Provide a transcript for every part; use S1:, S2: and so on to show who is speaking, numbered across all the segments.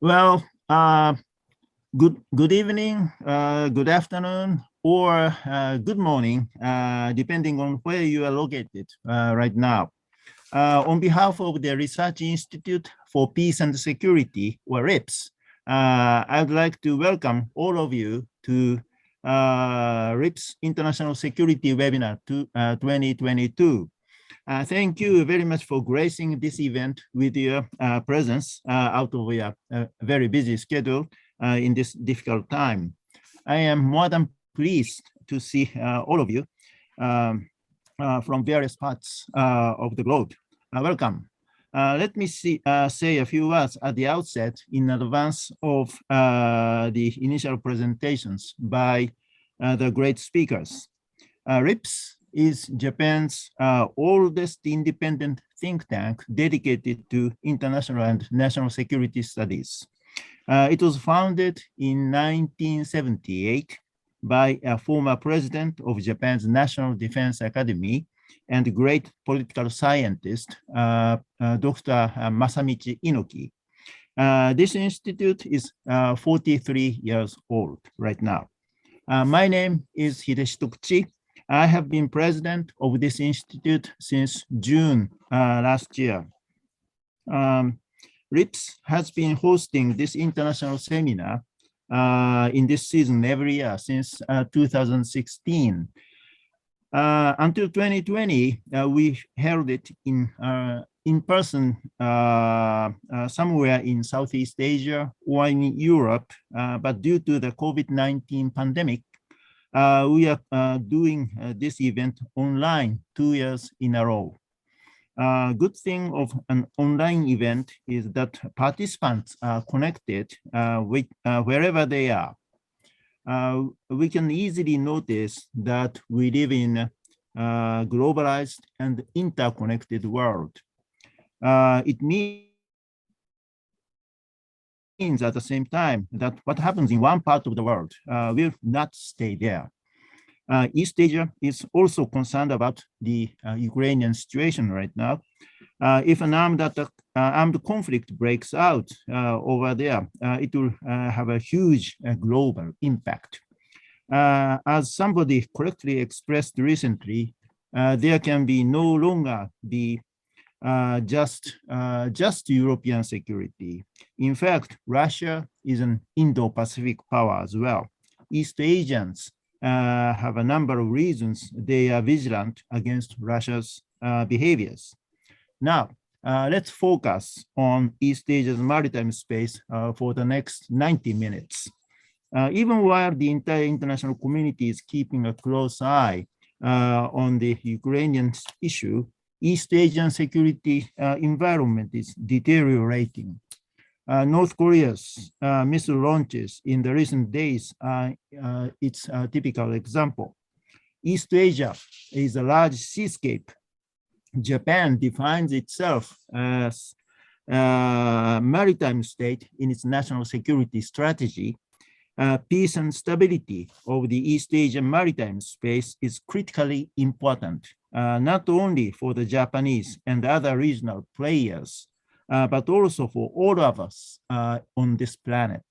S1: Well, good evening, good afternoon, or good morning, depending on where you are located right now. On behalf of the Research Institute for Peace and Security, or RIPS, I'd like to welcome all of you to RIPS International Security Webinar 2022. Thank you very much for gracing this event with your presence out of your very busy schedule in this difficult time. I am more than pleased to see all of you from various parts of the globe. Welcome. Let me say a few words at the outset in advance of the initial presentations by the great speakers. RIPS is Japan's oldest independent think tank dedicated to international and national security studies. It was founded in 1978 by a former president of Japan's National Defense Academy and great political scientist, Dr. Masamichi Inoki. This institute is 43 years old right now. My name is Hideshi Tokuchi. I have been president of this institute since June last year. RIPS has been hosting this international seminar in this season every year since 2016. Until 2020, we held it in person somewhere in Southeast Asia or in Europe, but due to the COVID-19 pandemic, we are doing this event online 2 years in a row. Good thing of an online event is that participants are connected with wherever they are. We can easily notice that we live in a globalized and interconnected world. It means at the same time that what happens in one part of the world will not stay there. East Asia is also concerned about the Ukrainian situation right now. If an armed conflict breaks out over there, it will have a huge global impact. As somebody correctly expressed recently, there can be no longer be just European security. In fact, Russia is an Indo-Pacific power as well. East Asians have a number of reasons they are vigilant against Russia's behaviors. Now, let's focus on East Asia's maritime space for the next 90 minutes. Even while the entire international community is keeping a close eye on the Ukrainian issue, East Asian security environment is deteriorating. North Korea's missile launches in the recent days it's a typical example. East Asia is a large seascape. Japan defines itself as a maritime state in its national security strategy. Peace and stability of the East Asian maritime space is critically important, not only for the Japanese and other regional players, but also for all of us on this planet.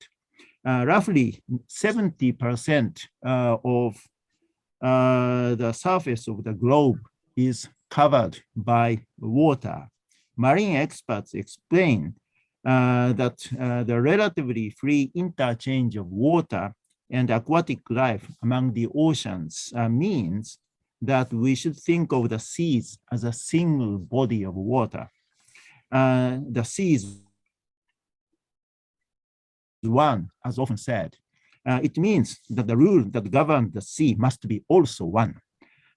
S1: Roughly 70% of the surface of the globe is covered by water. Marine experts explain that the relatively free interchange of water and aquatic life among the oceans means that we should think of the seas as a single body of water. The sea is one, as often said. It means that the rule that governs the sea must be also one.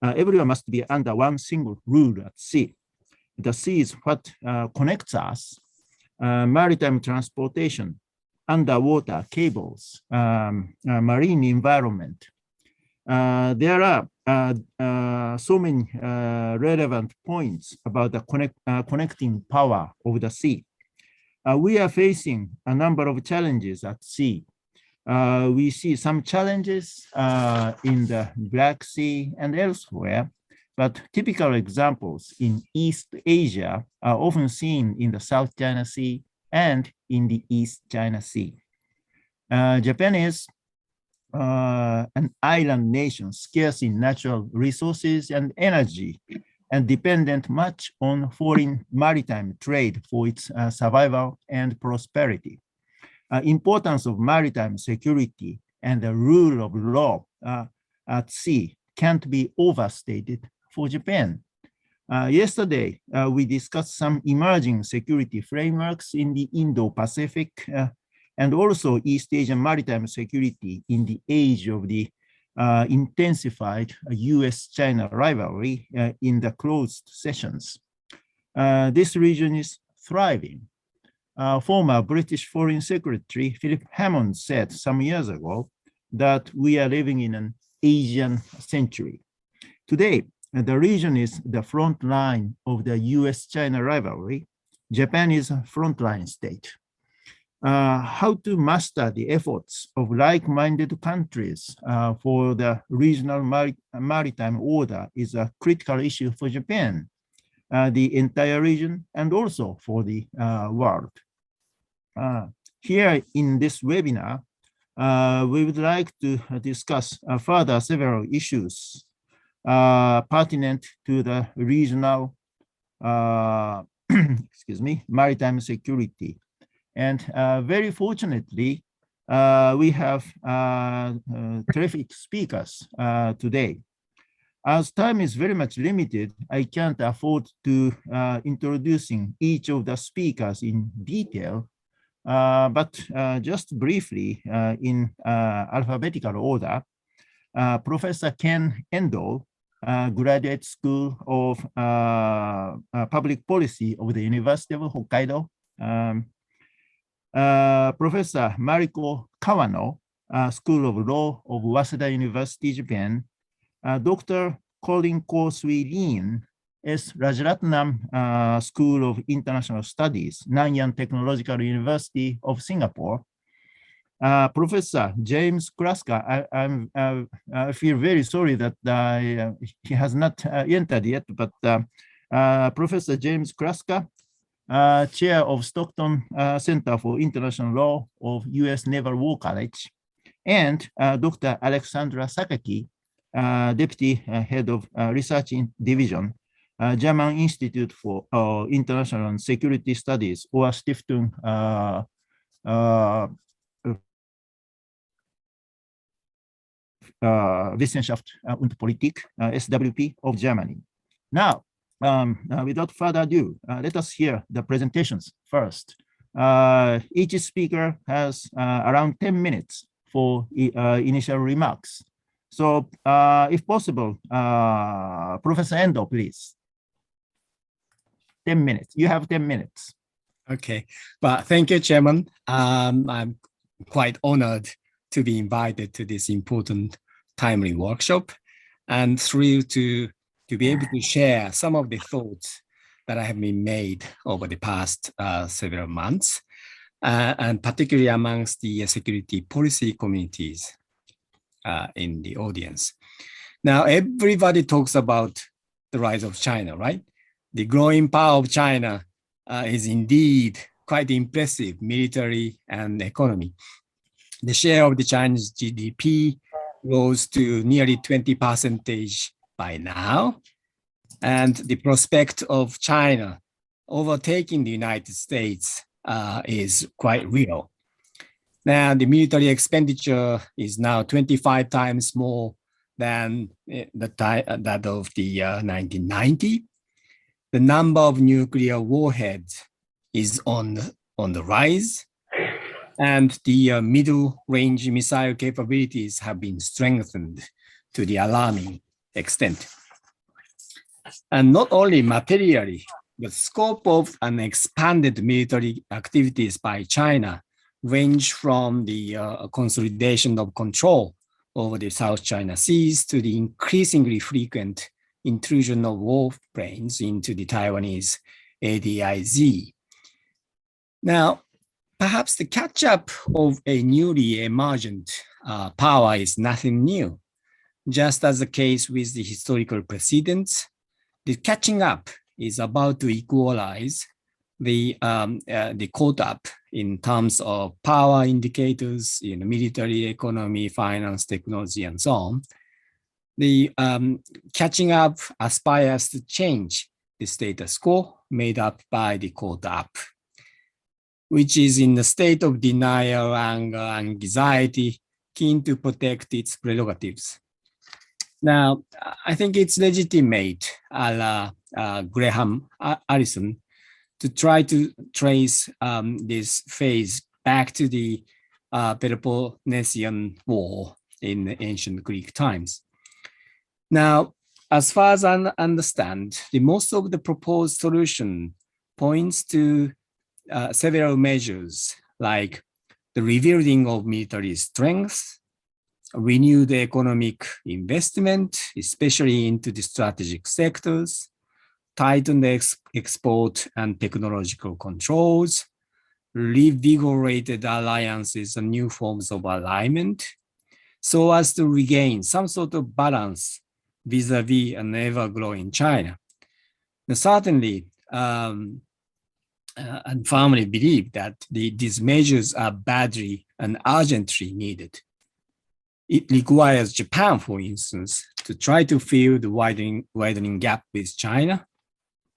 S1: Everyone must be under one single rule at sea. The sea is what connects us, maritime transportation, underwater cables, marine environment. There are so many relevant points about the connecting power of the sea. We are facing a number of challenges at sea. We see some challenges in the Black Sea and elsewhere, but typical examples in East Asia are often seen in the South China Sea and in the East China Sea. Japan is an island nation, scarce in natural resources and energy, and dependent much on foreign maritime trade for its survival and prosperity. Importance of maritime security and the rule of law at sea can't be overstated for Japan. Yesterday, we discussed some emerging security frameworks in the Indo-Pacific and also East Asian maritime security in the age of the intensified US-China rivalry in the closed sessions. This region is thriving. Former British Foreign Secretary Philip Hammond said some years ago that we are living in an Asian century. Today, the region is the front line of the US-China rivalry. Japan is a frontline state. How to master the efforts of like-minded countries for the regional maritime order is a critical issue for Japan, the entire region, and also for the world. Here in this webinar, we would like to discuss further several issues pertinent to the regional maritime security. And very fortunately, we have terrific speakers today. As time is very much limited, I can't afford to introducing each of the speakers in detail, but just briefly in alphabetical order, Professor Ken Endo, Graduate School of Public Policy of the University of Hokkaido. Professor Mariko Kawano, School of Law of Waseda University, Japan. Dr. Colin Ko-Sui Lin, S. Rajaratnam School of International Studies, Nanyang Technological University of Singapore. Professor James Kraska, I feel very sorry that he has not entered yet, but Professor James Kraska, Chair of Stockton Center for International Law of U.S. Naval War College, and Dr. Alexandra Sakaki, Deputy Head of Research Division, German Institute for International and Security Studies, or Stiftung Wissenschaft und Politik, SWP of Germany. Now, without further ado, let us hear the presentations first. Each speaker has around 10 minutes for initial remarks. So if possible, Professor Endo, please. 10 minutes. You have 10 minutes.
S2: Okay. Well, thank you, Chairman. I'm quite honored to be invited to this important, timely workshop, and thrilled to be able to share some of the thoughts that have been made over the past several months, and particularly amongst the security policy communities in the audience. Now, everybody talks about the rise of China, right? The growing power of China is indeed quite impressive, military and economy. The share of the Chinese GDP rose to nearly 20% by now, and the prospect of China overtaking the United States is quite real. Now, the military expenditure is now 25 times more than that of the 1990. The number of nuclear warheads is on the rise, and the middle-range missile capabilities have been strengthened to the alarming extent. And not only materially, the scope of an expanded military activities by China range from the consolidation of control over the South China Seas to the increasingly frequent intrusion of warplanes into the Taiwanese ADIZ. Now, perhaps the catch-up of a newly emergent power is nothing new. Just as the case with the historical precedents, the catching up is about to equalize caught up in terms of power indicators in military, economy, finance, technology, and so on. The catching up aspires to change the status quo made up by the caught up, which is in the state of denial, anger, anxiety, keen to protect its prerogatives. Now, I think it's legitimate, a la Graham Allison, to try to trace this phase back to the Peloponnesian War in the ancient Greek times. Now, as far as I understand, most of the proposed solution points to several measures like the rebuilding of military strength, renewed economic investment, especially into the strategic sectors, tighten the export and technological controls, reinvigorated alliances and new forms of alignment, so as to regain some sort of balance vis-a-vis an ever-growing China. Now, certainly, and firmly believe that these measures are badly and urgently needed. It requires Japan, for instance, to try to fill the widening gap with China,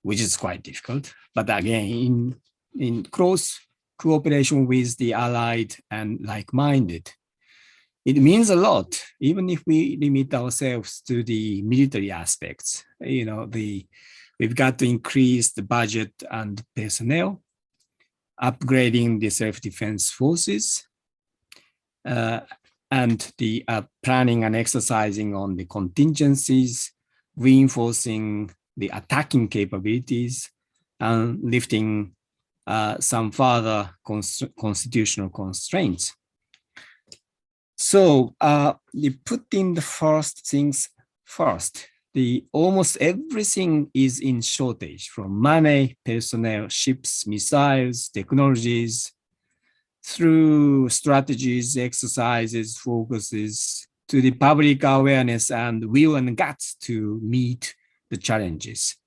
S2: which is quite difficult, but again, in close cooperation with the allied and like-minded. It means a lot, even if we limit ourselves to the military aspects. You know, we've got to increase the budget and personnel, upgrading the self-defense forces, and the planning and exercising on the contingencies, reinforcing the attacking capabilities, and lifting some further constitutional constraints. So putting the first things first, almost everything is in shortage, from money, personnel, ships, missiles, technologies, through strategies, exercises, focuses, to the public awareness and will and guts to meet the challenges.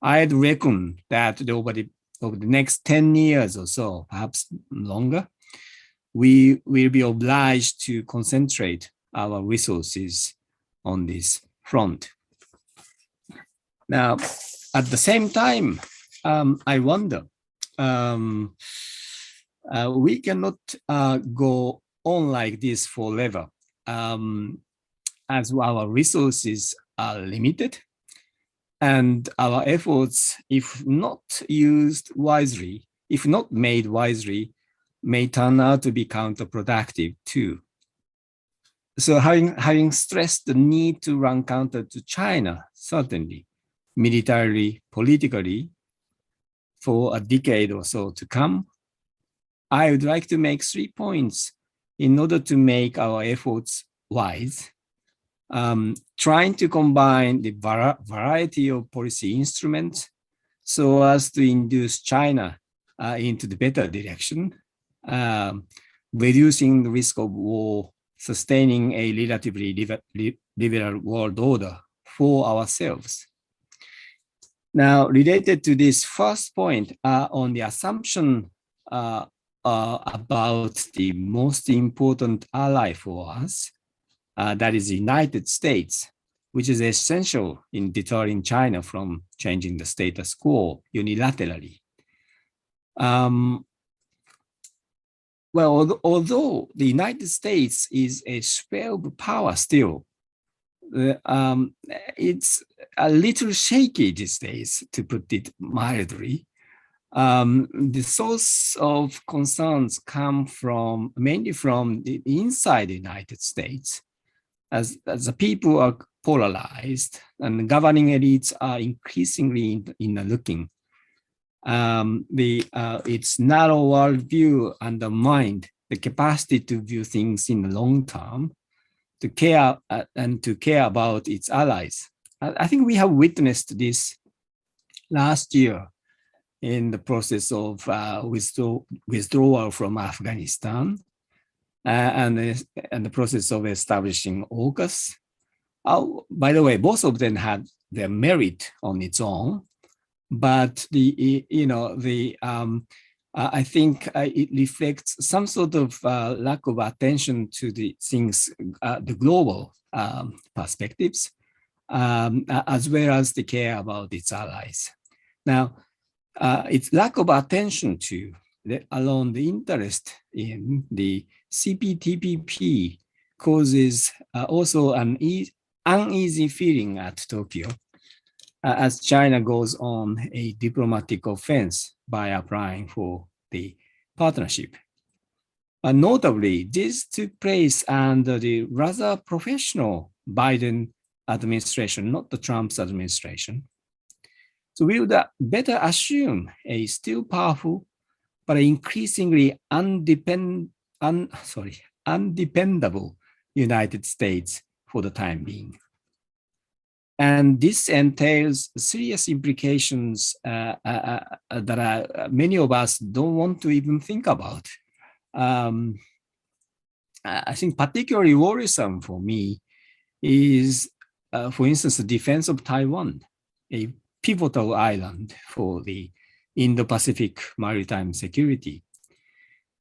S2: I'd reckon that over the next 10 years or so, perhaps longer, we will be obliged to concentrate our resources on this front. Now, at the same time, I wonder, we cannot go on like this forever, as our resources are limited, and our efforts, if not used wisely, if not made wisely, may turn out to be counterproductive too. So having stressed the need to run counter to China, certainly, militarily, politically, for a decade or so to come, I would like to make 3 points in order to make our efforts wise, trying to combine the variety of policy instruments so as to induce China into the better direction, reducing the risk of war, sustaining a relatively liberal world order for ourselves. Now, related to this first point, on the assumption about the most important ally for us, that is the United States, which is essential in deterring China from changing the status quo unilaterally. Well, although the United States is a superpower still, it's a little shaky these days, to put it mildly. The source of concerns come mainly from inside the United States, as the people are polarized and governing elites are increasingly inner-looking. Its narrow worldview undermined the capacity to view things in the long term, to care about its allies. I think we have witnessed this last year in the process of withdrawal from Afghanistan and the process of establishing AUKUS. By the way, both of them had their merit on its own, but I think it reflects some sort of lack of attention to the things, the global perspectives, as well as the care about its allies. Now, its lack of attention to, let alone the interest in the CPTPP, causes also an uneasy feeling at Tokyo as China goes on a diplomatic offense by applying for the partnership. Notably, this took place under the rather professional Biden administration, not the Trump's administration. So we would better assume a still powerful, but increasingly undependable United States for the time being. And this entails serious implications that many of us don't want to even think about. I think particularly worrisome for me is, for instance, the defense of Taiwan, a pivotal island for the Indo-Pacific maritime security.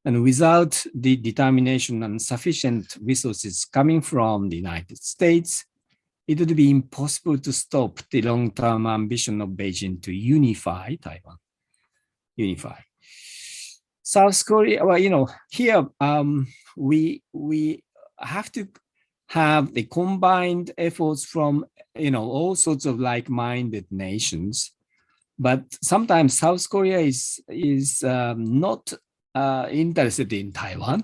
S2: And without the determination and sufficient resources coming from the United States, it would be impossible to stop the long-term ambition of Beijing to unify Taiwan. South Korea, well, here we have to have the combined efforts from all sorts of like-minded nations, but sometimes South Korea is not interested in Taiwan.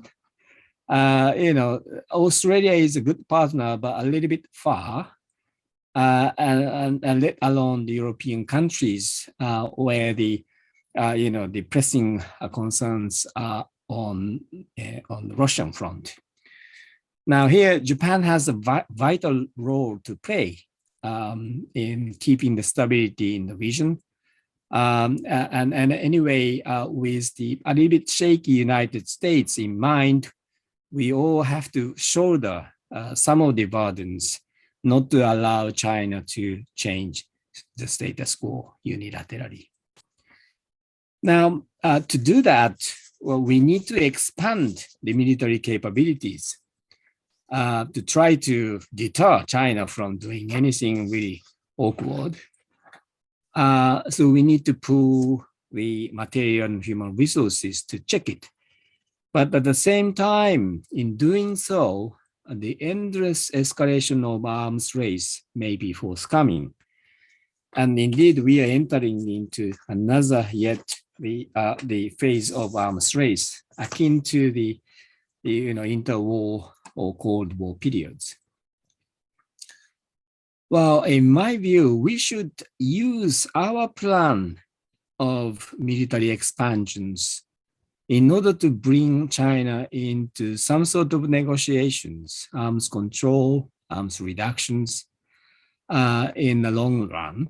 S2: Australia is a good partner, but a little bit far, and let alone the European countries where the pressing concerns are on the Russian front. Now here, Japan has a vital role to play in keeping the stability in the region. And anyway, with the a little bit shaky United States in mind, we all have to shoulder some of the burdens, not to allow China to change the status quo unilaterally. Now, to do that, well, we need to expand the military capabilities to try to deter China from doing anything really awkward. So we need to pool the material and human resources to check it. But at the same time, in doing so, the endless escalation of arms race may be forthcoming. And indeed, we are entering into another yet the phase of arms race, akin to the interwar or Cold War periods. Well, in my view, we should use our plan of military expansions in order to bring China into some sort of negotiations, arms control, arms reductions in the long run,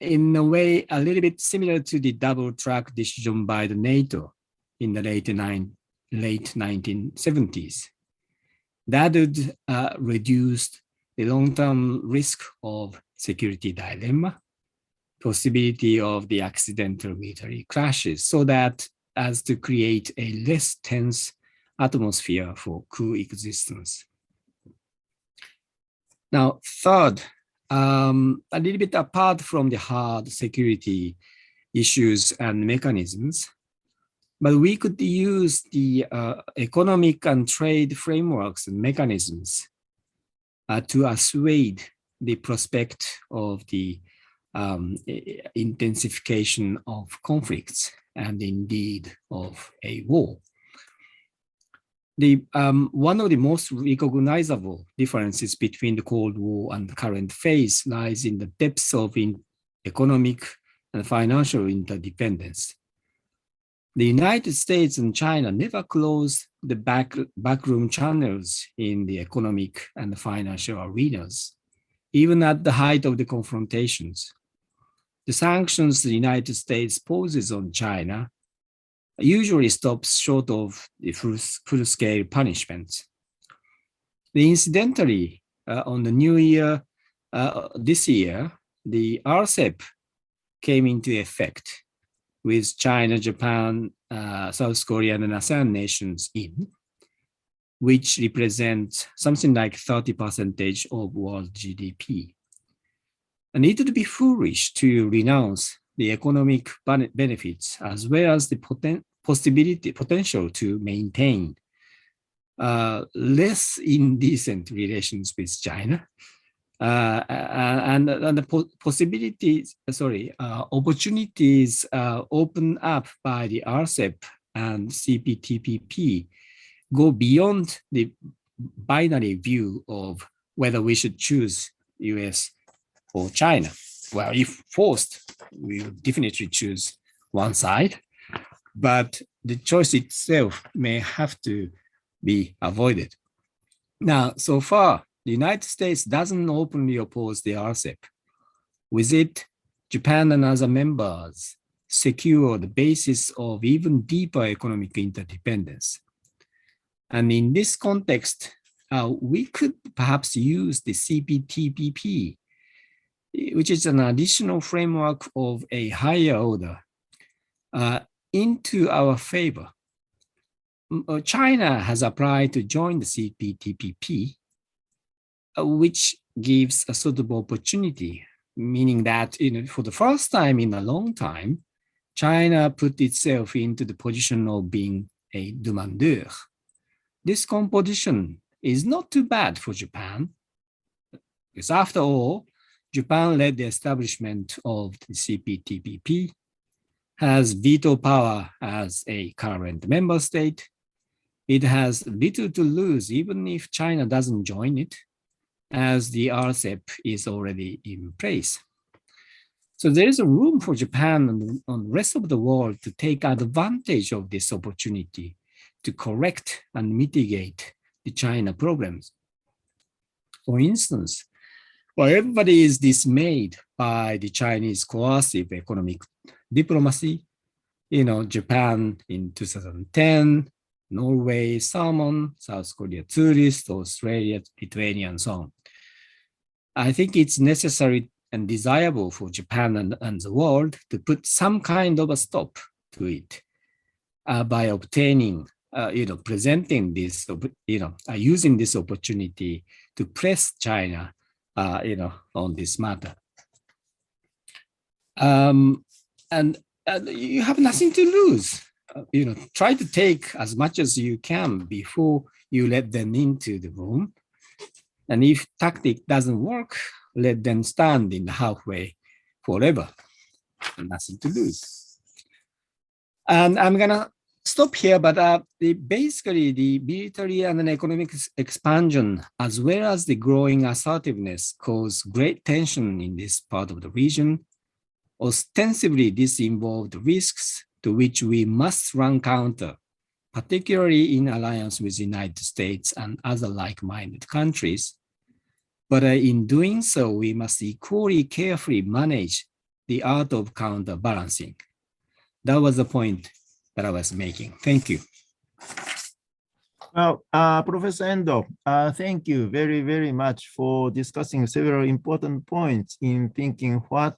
S2: in a way a little bit similar to the double track decision by the NATO in the late 1970s. That would reduce the long-term risk of security dilemma, possibility of the accidental military clashes, so that as to create a less tense atmosphere for coexistence. Now, third, a little bit apart from the hard security issues and mechanisms, but we could use the economic and trade frameworks and mechanisms to assuage the prospect of the intensification of conflicts and indeed of a war. One of the most recognizable differences between the Cold War and the current phase lies in the depths of economic and financial interdependence. The United States and China never closed the backroom channels in the economic and financial arenas, even at the height of the confrontations. The sanctions the United States poses on China usually stops short of the full-scale punishments. Incidentally, on the new year, this year, the RCEP came into effect with China, Japan, South Korea, and ASEAN nations in, which represents something like 30% of world GDP. And it would be foolish to renounce the economic benefits as well as the potential to maintain less indecent relations with China. And the opportunities opened up by the RCEP and CPTPP go beyond the binary view of whether we should choose US or China. Well, if forced, we will definitely choose one side, but the choice itself may have to be avoided. Now, so far, the United States doesn't openly oppose the RCEP. With it, Japan and other members secure the basis of even deeper economic interdependence. And in this context, we could perhaps use the CPTPP, which is an additional framework of a higher order, into our favor. China has applied to join the CPTPP, which gives a suitable opportunity, meaning that for the first time in a long time, China put itself into the position of being a demandeur. This composition is not too bad for Japan, because after all, Japan led the establishment of the CPTPP, has veto power as a current member state. It has little to lose even if China doesn't join it, as the RCEP is already in place. So there is a room for Japan and the rest of the world to take advantage of this opportunity to correct and mitigate the China problems. For instance, while everybody is dismayed by the Chinese coercive economic diplomacy, Japan in 2010, Norway, salmon, South Korea, tourist, Australia, Lithuania, and so on. I think it's necessary and desirable for Japan and the world to put some kind of a stop to it by obtaining, presenting this, using this opportunity to press China, on this matter. And you have nothing to lose. Try to take as much as you can before you let them into the room. And if tactic doesn't work, let them stand in the halfway forever. Nothing to lose. And I'm gonna stop here, but basically the military and economic expansion, as well as the growing assertiveness, cause great tension in this part of the region. Ostensibly, this involved risks to which we must run counter, particularly in alliance with the United States and other like-minded countries. But in doing so, we must equally carefully manage the art of counterbalancing. That was the point that I was making. Thank you.
S1: Well, Professor Endo, thank you very, very much for discussing several important points in thinking how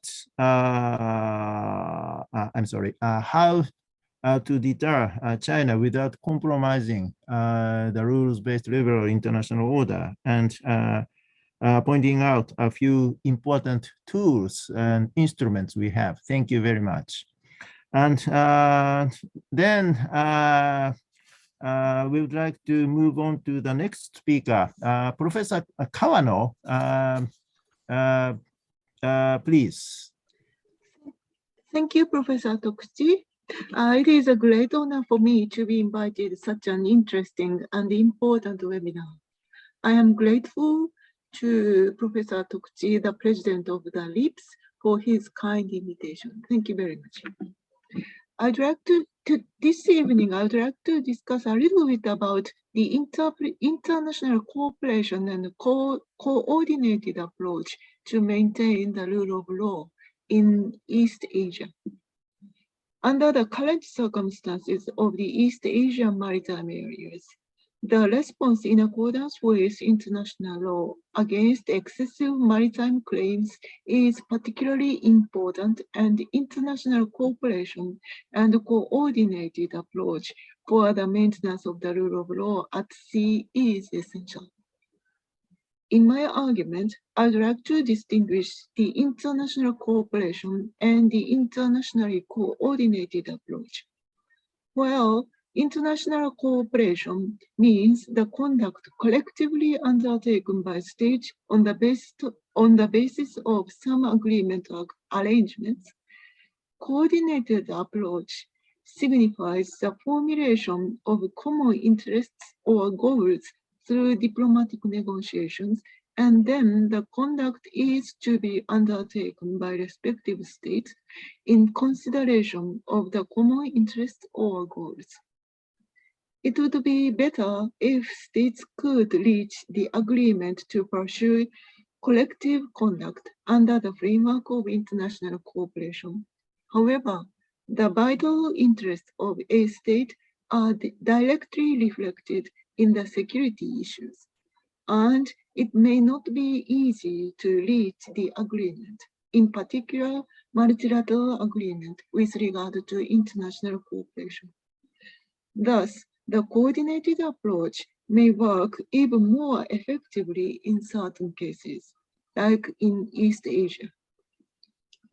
S1: to deter China without compromising the rules-based liberal international order, and pointing out a few important tools and instruments we have. Thank you very much. And then we would like to move on to the next speaker, Professor Kawano, please.
S3: Thank you, Professor Tokuchi. It is a great honor for me to be invited to such an interesting and important webinar. I am grateful to Professor Tokuchi, the president of the LIPS, for his kind invitation. Thank you very much. This evening, I would like to discuss a little bit about the international cooperation and coordinated approach to maintain the rule of law in East Asia. Under the current circumstances of the East Asian maritime areas, the response in accordance with international law against excessive maritime claims is particularly important, and international cooperation and coordinated approach for the maintenance of the rule of law at sea is essential. In my argument, I'd like to distinguish the international cooperation and the internationally coordinated approach. Well, international cooperation means the conduct collectively undertaken by states on the basis of some agreement or arrangements. Coordinated approach signifies the formulation of common interests or goals through diplomatic negotiations, and then the conduct is to be undertaken by respective states in consideration of the common interests or goals. It would be better if states could reach the agreement to pursue collective conduct under the framework of international cooperation. However, the vital interests of a state are directly reflected in the security issues, and it may not be easy to reach the agreement, in particular multilateral agreement with regard to international cooperation. Thus, the coordinated approach may work even more effectively in certain cases, like in East Asia.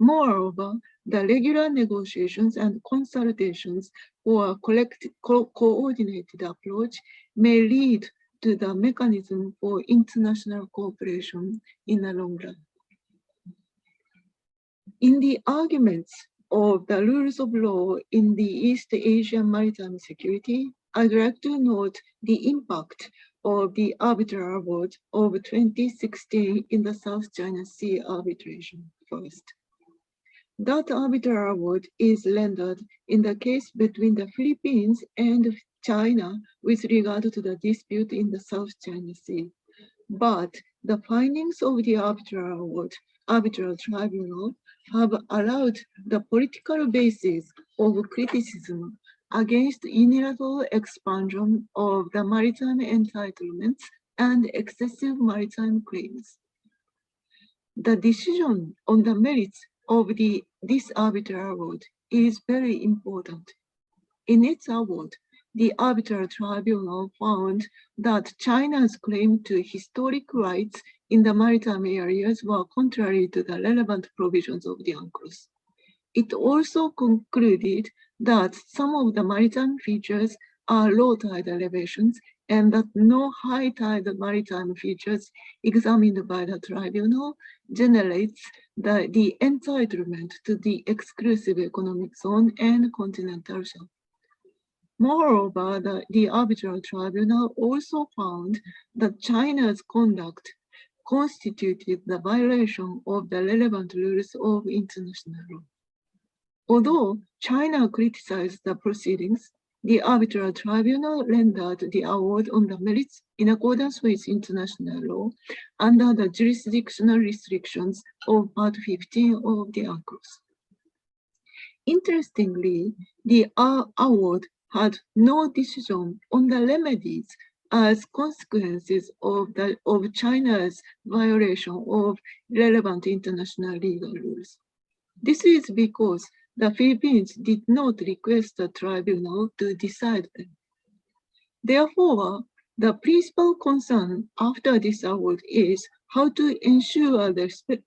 S3: Moreover, the regular negotiations and consultations for a coordinated approach may lead to the mechanism for international cooperation in the long run. In the arguments of the rules of law in the East Asian maritime security, I'd like to note the impact of the arbitral award of 2016 in the South China Sea arbitration first. That arbitral award is rendered in the case between the Philippines and China with regard to the dispute in the South China Sea. But the findings of the arbitral tribunal have allowed the political basis of criticism against unilateral expansion of the maritime entitlements and excessive maritime claims. The decision on the merits of this arbitral award is very important. In its award, the arbitral tribunal found that China's claim to historic rights in the maritime areas were contrary to the relevant provisions of the UNCLOS. It also concluded that some of the maritime features are low tide elevations and that no high tide maritime features examined by the tribunal generates the entitlement to the exclusive economic zone and continental shelf. Moreover, the arbitral tribunal also found that China's conduct constituted the violation of the relevant rules of international law. Although China criticized the proceedings, the arbitral tribunal rendered the award on the merits in accordance with international law under the jurisdictional restrictions of Part 15 of the UNCLOS. Interestingly, the award had no decision on the remedies as consequences of China's violation of relevant international legal rules. This is because the Philippines did not request the tribunal to decide them. Therefore, the principal concern after this award is how to ensure the respect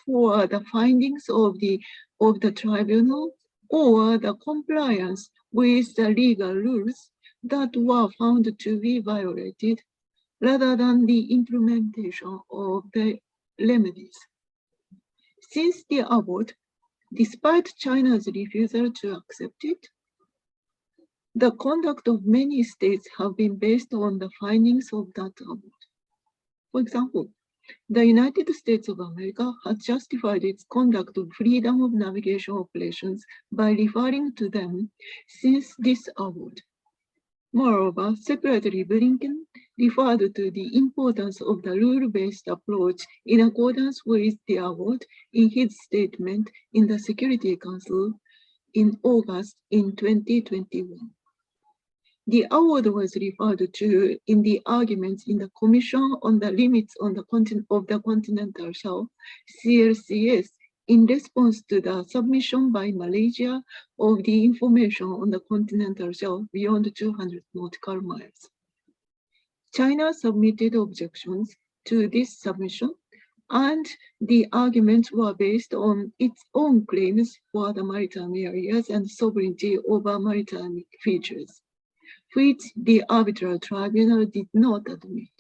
S3: for the findings of the tribunal or the compliance with the legal rules that were found to be violated, rather than the implementation of the remedies. Since the award, despite China's refusal to accept it, the conduct of many states have been based on the findings of that award. For example, the United States of America has justified its conduct of freedom of navigation operations by referring to them since this award. Moreover, Secretary Blinken referred to the importance of the rule-based approach in accordance with the award in his statement in the Security Council in August in 2021. The award was referred to in the arguments in the Commission on the Limits on the of the Continental Shelf, CLCS, in response to the submission by Malaysia of the information on the continental shelf beyond 200 nautical miles. China submitted objections to this submission, and the arguments were based on its own claims for the maritime areas and sovereignty over maritime features, which the arbitral tribunal did not admit.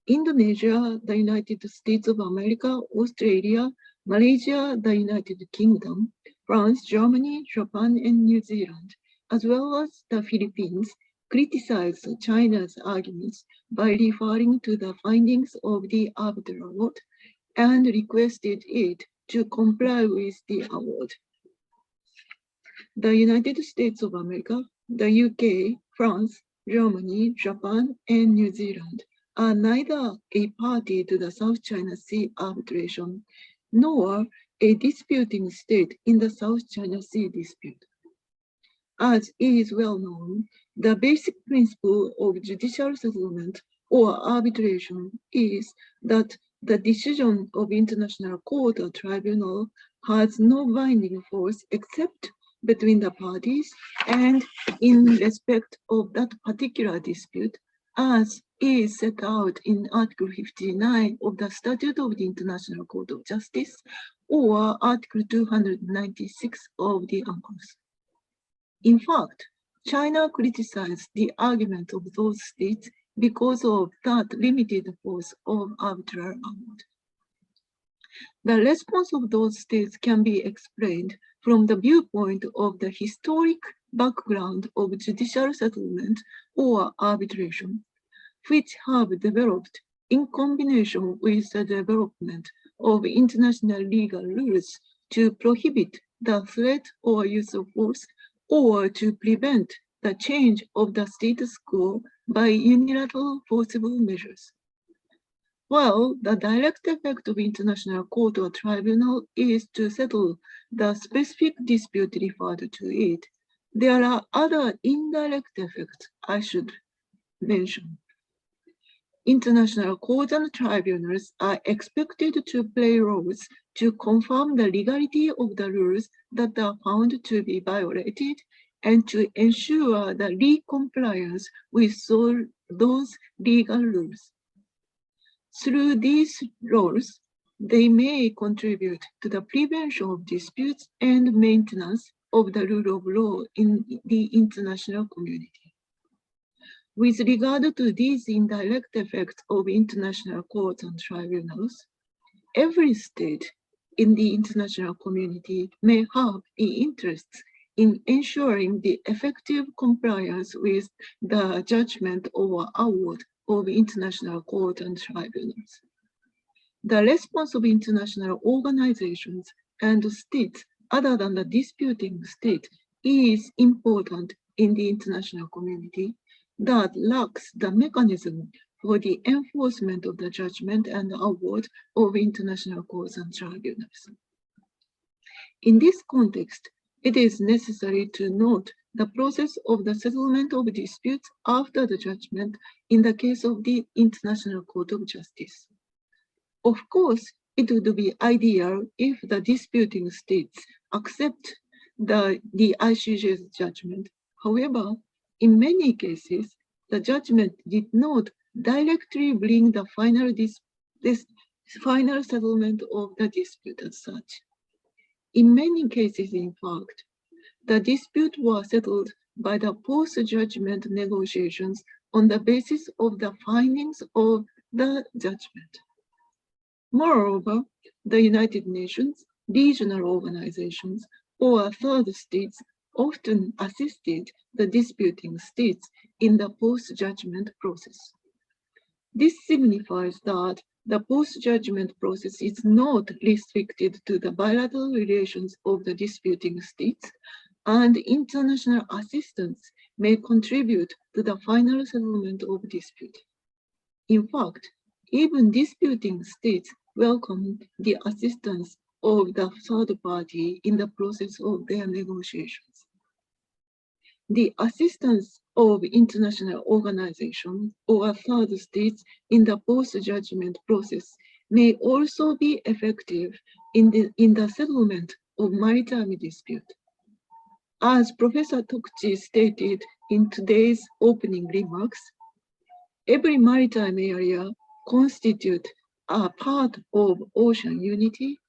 S3: Indonesia, the United States of America, Australia, Malaysia, the United Kingdom, France, Germany, Japan, and New Zealand, as well as the Philippines, criticized China's arguments by referring to the findings of the arbitral award and requested it to comply with the award. The United States of America, the UK, France, Germany, Japan, and New Zealand are neither a party to the South China Sea arbitration nor a disputing state in the South China Sea dispute. As is well known, the basic principle of judicial settlement or arbitration is that the decision of international court or tribunal has no binding force except between the parties and in respect of that particular dispute, as is set out in Article 59 of the Statute of the International Court of Justice or Article 296 of the UNCLOS. In fact, China criticized the argument of those states because of that limited force of arbitral award. The response of those states can be explained from the viewpoint of the historic background of judicial settlement or arbitration, which have developed in combination with the development of international legal rules to prohibit the threat or use of force or to prevent the change of the status quo by unilateral forcible measures. While the direct effect of international court or tribunal is to settle the specific dispute referred to it, there are other indirect effects I should mention. International courts and tribunals are expected to play roles to confirm the legality of the rules that are found to be violated and to ensure the re-compliance with those legal rules. Through these roles, they may contribute to the prevention of disputes and maintenance of the rule of law in the international community. With regard to these indirect effects of international courts and tribunals, every state in the international community may have the interest in ensuring the effective compliance with the judgment or award of international court and tribunals. The response of international organizations and states other than the disputing state is important in the international community that lacks the mechanism for the enforcement of the judgment and award of international courts and tribunals. In this context, it is necessary to note the process of the settlement of disputes after the judgment in the case of the International Court of Justice. Of course, it would be ideal if the disputing states accept the ICJ's judgment. However, in many cases, the judgment did not directly bring the final settlement of the dispute as such. In many cases, in fact, the dispute was settled by the post-judgment negotiations on the basis of the findings of the judgment. Moreover, the United Nations, regional organizations, or third states often assisted the disputing states in the post-judgment process. This signifies that the post-judgment process is not restricted to the bilateral relations of the disputing states, and international assistance may contribute to the final settlement of dispute. In fact, even disputing states welcome the assistance of the third party in the process of their negotiations. the assistance of international organizations or third states in the post-judgment process may also be effective in the settlement of maritime dispute. As Professor Tokchi stated in today's opening remarks, every maritime area constitutes a part of ocean unity,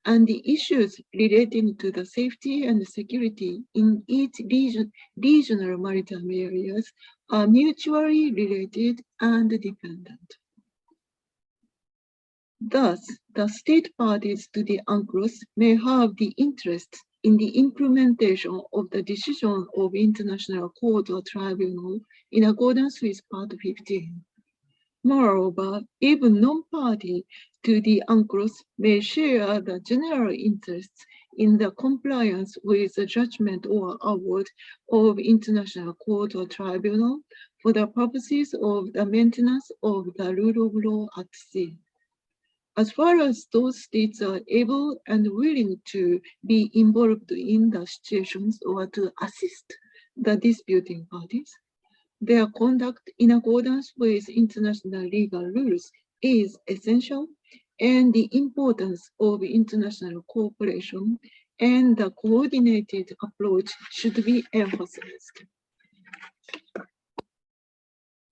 S3: and the issues relating to the safety and security in each regional maritime areas are mutually related and dependent. Thus, the state parties to the UNCLOS may have the interest in the implementation of the decision of International Court or Tribunal in accordance with Part 15. Moreover, even non-party to the UNCLOS may share the general interests in the compliance with the judgment or award of International Court or Tribunal for the purposes of the maintenance of the rule of law at sea. As far as those states are able and willing to be involved in the situations or to assist the disputing parties, their conduct in accordance with international legal rules is essential, and the importance of international cooperation and the coordinated approach should be emphasized.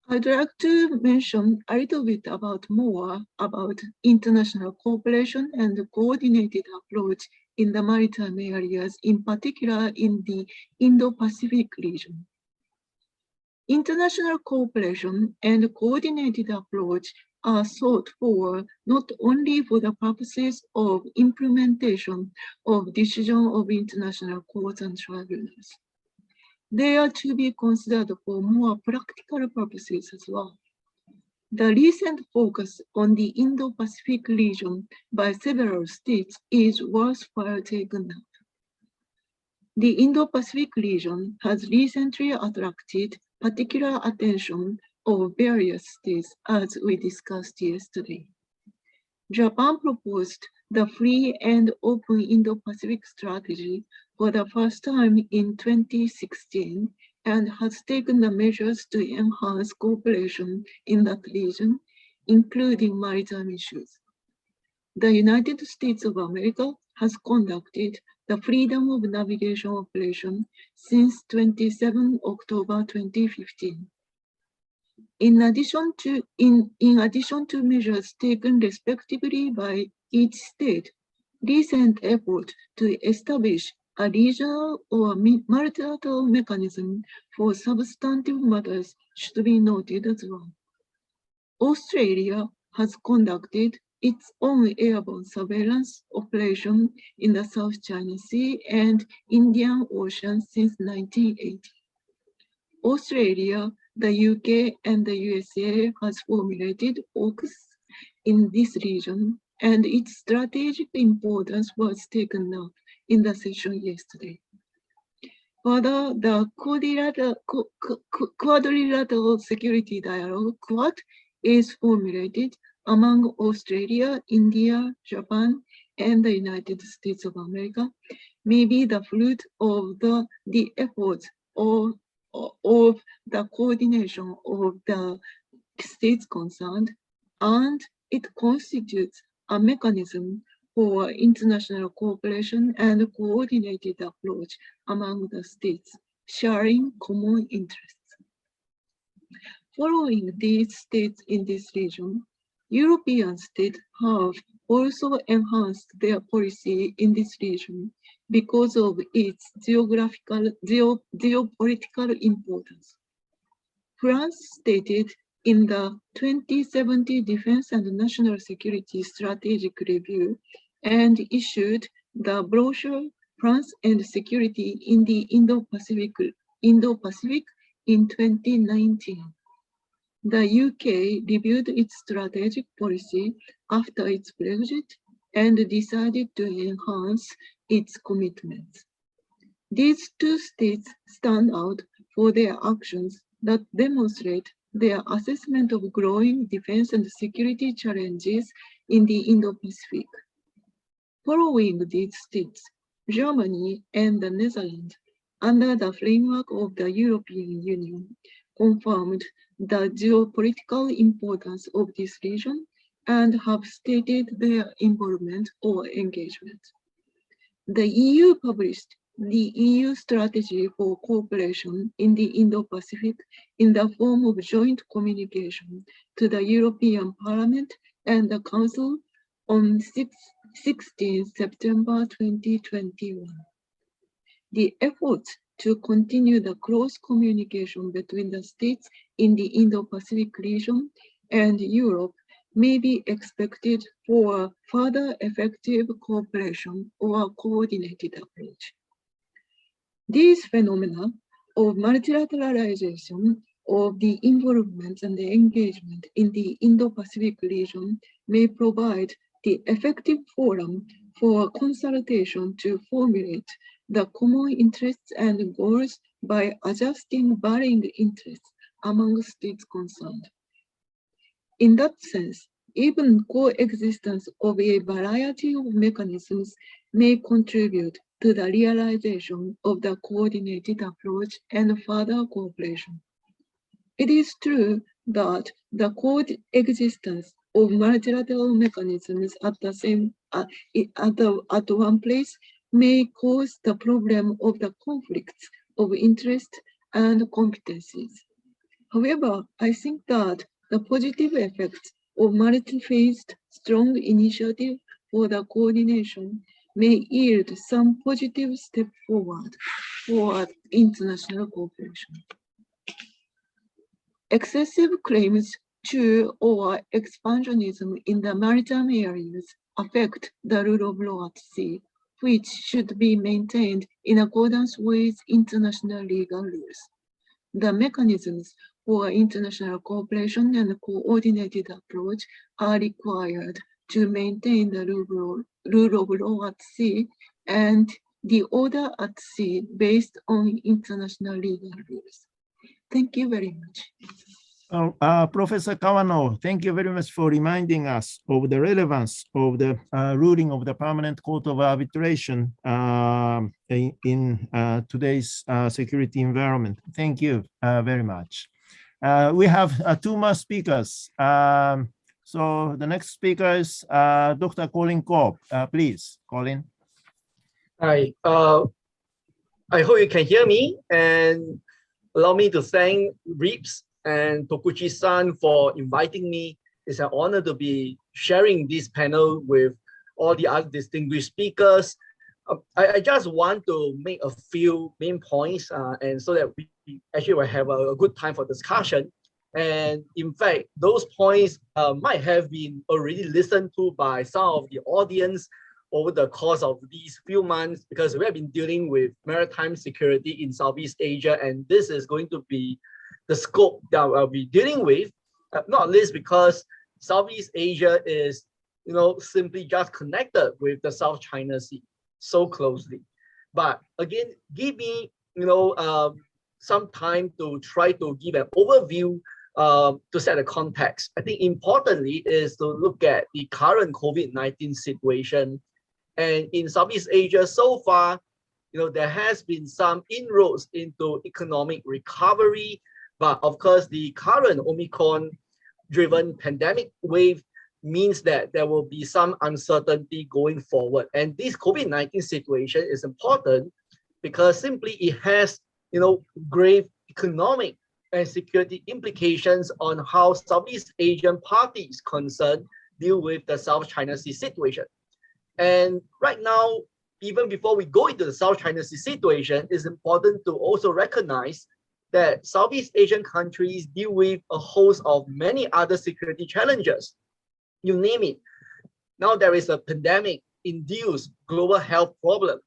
S3: I'd like to mention a little bit more about international cooperation and the coordinated approach in the maritime areas, in particular in the Indo-Pacific region. International cooperation and coordinated approach are sought for not only for the purposes of implementation of decision of international courts and tribunals. They are to be considered for more practical purposes as well. The recent focus on the Indo-Pacific region by several states is worthwhile taken up. The Indo-Pacific region has recently attracted particular attention of various states, as we discussed yesterday. Japan proposed the free and open Indo-Pacific strategy for the first time in 2016 and has taken the measures to enhance cooperation in that region, including maritime issues. The United States of America has conducted the Freedom of Navigation operation since 27 October 2015. In addition to measures taken respectively by each state, recent effort to establish a regional or multilateral mechanism for substantive matters should be noted as well. Australia has conducted its own airborne surveillance operation in the South China Sea and Indian Ocean since 1980. Australia, the UK, and the USA has formulated AUKUS in this region, and its strategic importance was taken up in the session yesterday. Further, the quadrilateral security dialogue, QUAD, is formulated among Australia, India, Japan, and the United States of America, may be the fruit of the efforts of the coordination of the states concerned, and it constitutes a mechanism for international cooperation and coordinated approach among the states sharing common interests. Following these states in this region, European states have also enhanced their policy in this region because of its geopolitical importance. France stated in the 2070 Defense and National Security Strategic Review and issued the brochure France and Security in the Indo-Pacific in 2019. The UK reviewed its strategic policy after its Brexit and decided to enhance its commitments. These two states stand out for their actions that demonstrate their assessment of growing defense and security challenges in the Indo-Pacific. Following these states, Germany and the Netherlands under the framework of the European Union, confirmed the geopolitical importance of this region and have stated their involvement or engagement. The EU published the EU strategy for cooperation in the Indo-Pacific in the form of joint communication to the European Parliament and the Council on 16 September 2021. The efforts to continue the close communication between the states in the Indo-Pacific region and Europe may be expected for further effective cooperation or coordinated approach. These phenomena of multilateralization of the involvement and the engagement in the Indo-Pacific region may provide the effective forum for consultation to formulate the common interests and goals by adjusting varying interests among states concerned. In that sense, even coexistence of a variety of mechanisms may contribute to the realization of the coordinated approach and further cooperation. It is true that the coexistence of multilateral mechanisms at one place may cause the problem of the conflicts of interest and competencies. However, I think that the positive effects of multi-phased strong initiative for the coordination may yield some positive step forward for international cooperation. Excessive claims to or expansionism in the maritime areas affect the rule of law at sea, which should be maintained in accordance with international legal rules. The mechanisms for international cooperation and coordinated approach are required to maintain the rule of law at sea and the order at sea based on international legal rules. Thank you very much.
S1: Professor Kawano, thank you very much for reminding us of the relevance of the ruling of the Permanent Court of Arbitration in today's security environment. Thank you very much. We have two more speakers. So the next speaker is Dr. Colin Cobb. Please, Colin.
S4: Hi, I hope you can hear me, and allow me to thank Rips and Tokuchi-san for inviting me. It's an honor to be sharing this panel with all the other distinguished speakers. I just want to make a few main points, and so that we actually will have a good time for discussion. And in fact, those points might have been already listened to by some of the audience over the course of these few months, because we have been dealing with maritime security in Southeast Asia, and this is going to be the scope that I'll be dealing with, not least because Southeast Asia is, simply just connected with the South China Sea so closely. But again, give me, some time to try to give an overview to set a context. I think importantly is to look at the current COVID-19 situation. And in Southeast Asia so far, there has been some inroads into economic recovery, but of course, the current Omicron-driven pandemic wave means that there will be some uncertainty going forward. And this COVID-19 situation is important because simply it has, grave economic and security implications on how Southeast Asian parties concerned deal with the South China Sea situation. And right now, even before we go into the South China Sea situation, it's important to also recognize that Southeast Asian countries deal with a host of many other security challenges. You name it. Now there is a pandemic-induced global health problem.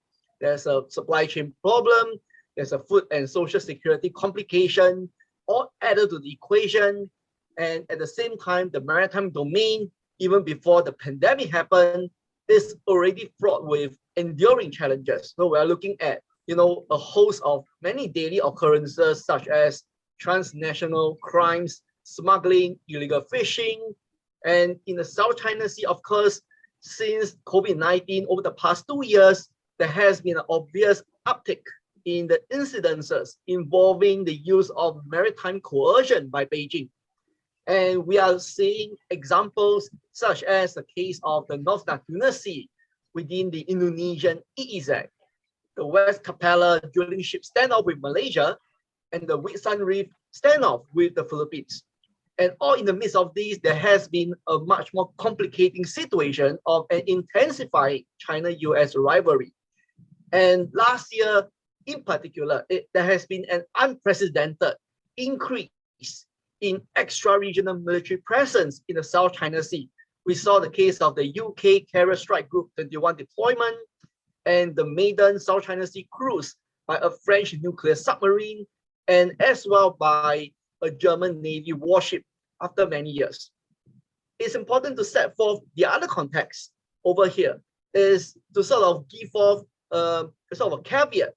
S4: There's a supply chain problem. There's a food and social security complication, all added to the equation. And at the same time, the maritime domain, even before the pandemic happened, is already fraught with enduring challenges. So we're looking at, a host of many daily occurrences such as transnational crimes, smuggling, illegal fishing. And in the South China Sea, of course, since COVID-19 over the past 2 years, there has been an obvious uptick in the incidences involving the use of maritime coercion by Beijing. And we are seeing examples such as the case of the North Natuna Sea within the Indonesian EEZ, the West Capella drilling ship standoff with Malaysia, and the Whitsun Reef standoff with the Philippines. And all in the midst of these, there has been a much more complicating situation of an intensifying China-US rivalry. And last year, in particular, there has been an unprecedented increase in extra-regional military presence in the South China Sea. We saw the case of the UK Carrier Strike Group 21 deployment and the maiden South China Sea cruise by a French nuclear submarine, and as well by a German Navy warship after many years. It's important to set forth the other context over here is to sort of give forth sort of a caveat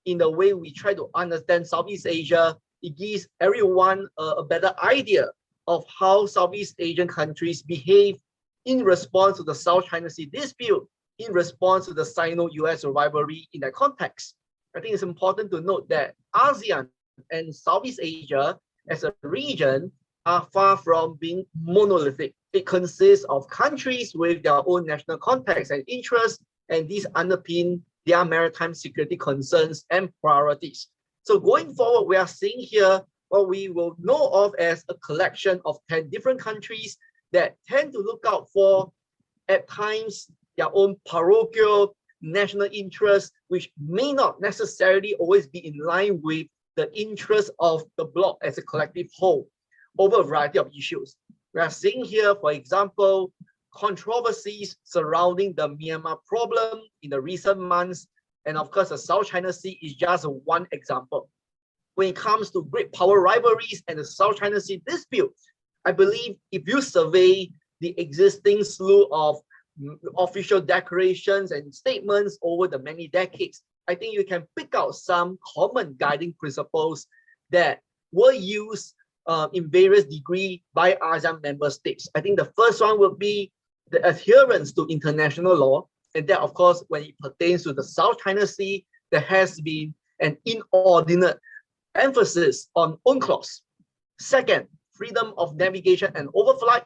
S4: in the way we try to understand Southeast Asia. It gives everyone a better idea of how Southeast Asian countries behave in response to the South China Sea dispute, in response to the Sino-US rivalry in that context. I think it's important to note that ASEAN and Southeast Asia as a region are far from being monolithic. It consists of countries with their own national context and interests, and these underpin their maritime security concerns and priorities. So going forward, we are seeing here what we will know of as a collection of 10 different countries that tend to look out for, at times, their own parochial national interests, which may not necessarily always be in line with the interests of the bloc as a collective whole over a variety of issues. We are seeing here, for example, controversies surrounding the Myanmar problem in the recent months. And of course, the South China Sea is just one example. When it comes to great power rivalries and the South China Sea dispute, I believe if you survey the existing slew of official declarations and statements over the many decades, I think you can pick out some common guiding principles that were used in various degrees by ASEAN member states. I think the first one would be the adherence to international law. And that, of course, when it pertains to the South China Sea, there has been an inordinate emphasis on UNCLOS. Second, freedom of navigation and overflight.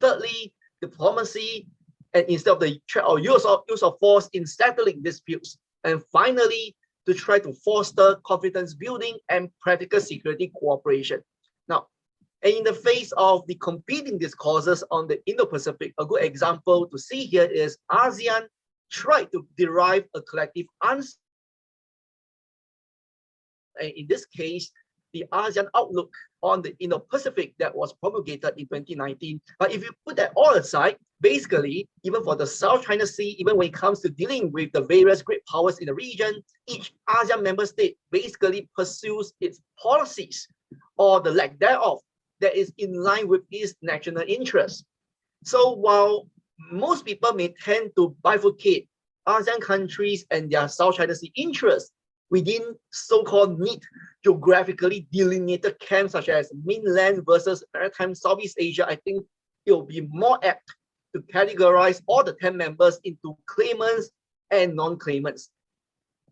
S4: Thirdly, diplomacy, and instead of the use of force in settling disputes. And finally, to try to foster confidence building and practical security cooperation. Now, and in the face of the competing discourses on the Indo-Pacific, a good example to see here is ASEAN tried to derive a collective answer. And in this case, the ASEAN outlook on the Indo-Pacific that was promulgated in 2019. But if you put that all aside, basically, even for the South China Sea, even when it comes to dealing with the various great powers in the region, each ASEAN member state basically pursues its policies or the lack thereof that is in line with its national interests. So while most people may tend to bifurcate ASEAN countries and their South China Sea interests within so-called neat geographically delineated camps such as mainland versus maritime Southeast Asia, I think it will be more apt to categorize all the 10 members into claimants and non-claimants.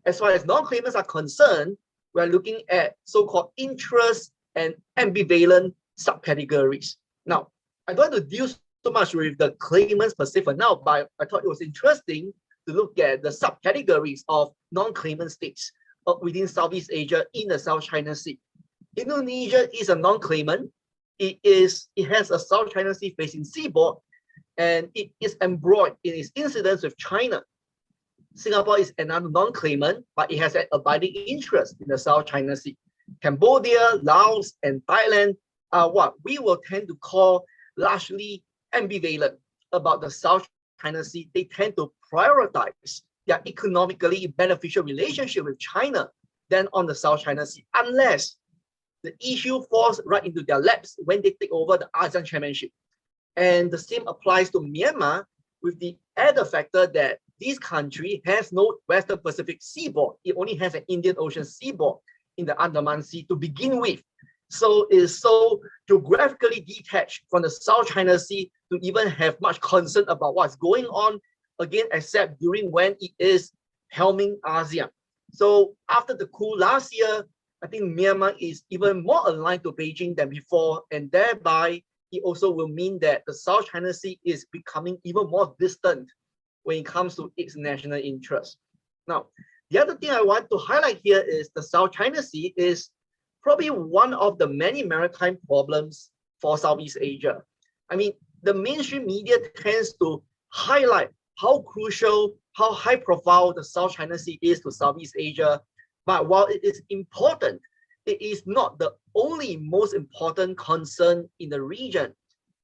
S4: As far as non-claimants are concerned, we're looking at so-called interest and ambivalent subcategories. Now, I don't want to deal so much with the claimants per se for now, but I thought it was interesting to look at the subcategories of non-claimant states within Southeast Asia in the South China Sea. Indonesia is a non-claimant. It has a South China Sea facing seaboard, and it is embroiled in its incidents with China. Singapore is another non-claimant, but it has an abiding interest in the South China Sea. Cambodia, Laos, and Thailand are what we will tend to call largely ambivalent about the South China Sea. They tend to prioritize their economically beneficial relationship with China than on the South China Sea, unless the issue falls right into their laps when they take over the ASEAN chairmanship. And the same applies to Myanmar, with the added factor that this country has no Western Pacific seaboard. It only has an Indian Ocean seaboard in the Andaman Sea to begin with. So it is so geographically detached from the South China Sea to even have much concern about what's going on, again, except during when it is helming ASEAN. So after the coup last year, I think Myanmar is even more aligned to Beijing than before, and thereby it also will mean that the South China Sea is becoming even more distant when it comes to its national interest. Now, the other thing I want to highlight here is the South China Sea is probably one of the many maritime problems for Southeast Asia. I mean, the mainstream media tends to highlight how crucial, how high profile the South China Sea is to Southeast Asia. But while it is important, it is not the only most important concern in the region.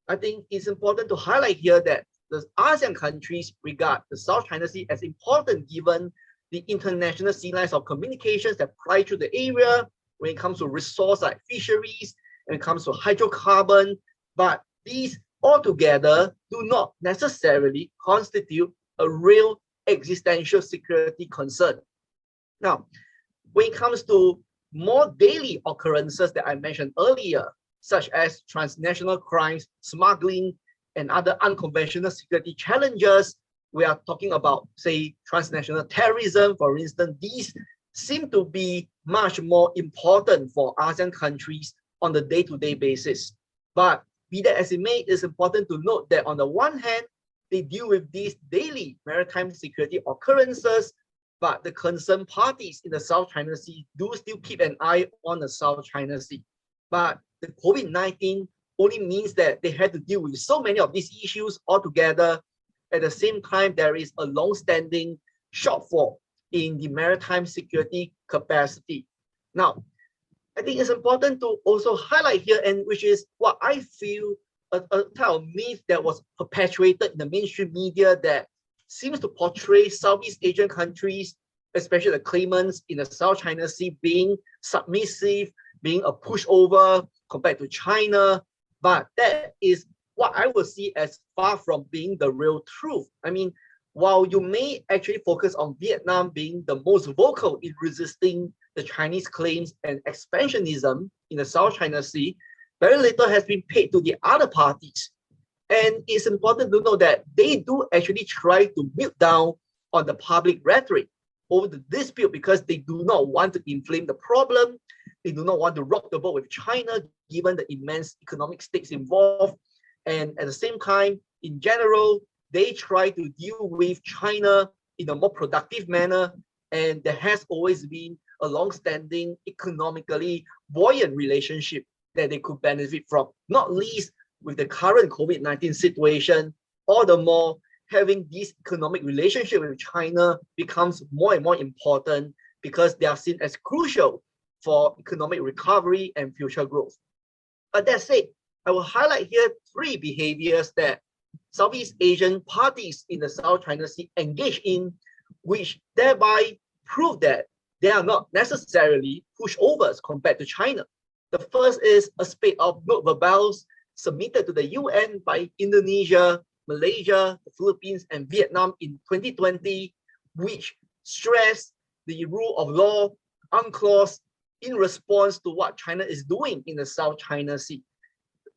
S4: I think it's important to highlight here that the ASEAN countries regard the South China Sea as important given the international sea lines of communications that fly through the area when it comes to resource like fisheries, when it comes to hydrocarbon, but these altogether do not necessarily constitute a real existential security concern. Now, when it comes to more daily occurrences that I mentioned earlier, such as transnational crimes, smuggling, and other unconventional security challenges, we are talking about, say, transnational terrorism, for instance. These seem to be much more important for ASEAN countries on the day-to-day basis. But be that as it may, it's important to note that on the one hand, they deal with these daily maritime security occurrences, but the concerned parties in the South China Sea do still keep an eye on the South China Sea. But the COVID-19 only means that they had to deal with so many of these issues altogether. At the same time, there is a long-standing shortfall in the maritime security capacity. Now, I think it's important to also highlight here, and which is what I feel a type of myth that was perpetuated in the mainstream media that seems to portray Southeast Asian countries, especially the claimants in the South China Sea, being submissive, being a pushover compared to China. But that is what I would see as far from being the real truth. I mean, while you may actually focus on Vietnam being the most vocal in resisting the Chinese claims and expansionism in the South China Sea, very little has been paid to the other parties. And it's important to know that they do actually try to mute down on the public rhetoric over the dispute because they do not want to inflame the problem. They do not want to rock the boat with China, given the immense economic stakes involved. And at the same time, in general, they try to deal with China in a more productive manner. And there has always been a long-standing economically buoyant relationship that they could benefit from, not least with the current COVID-19 situation. All the more, having this economic relationship with China becomes more and more important because they are seen as crucial for economic recovery and future growth. But that said, I will highlight here three behaviors that Southeast Asian parties in the South China Sea engage in, which thereby prove that they are not necessarily pushovers compared to China. The first is a spate of note verbals submitted to the UN by Indonesia, Malaysia, the Philippines, and Vietnam in 2020, which stress the rule of law, UNCLOS, in response to what China is doing in the South China Sea.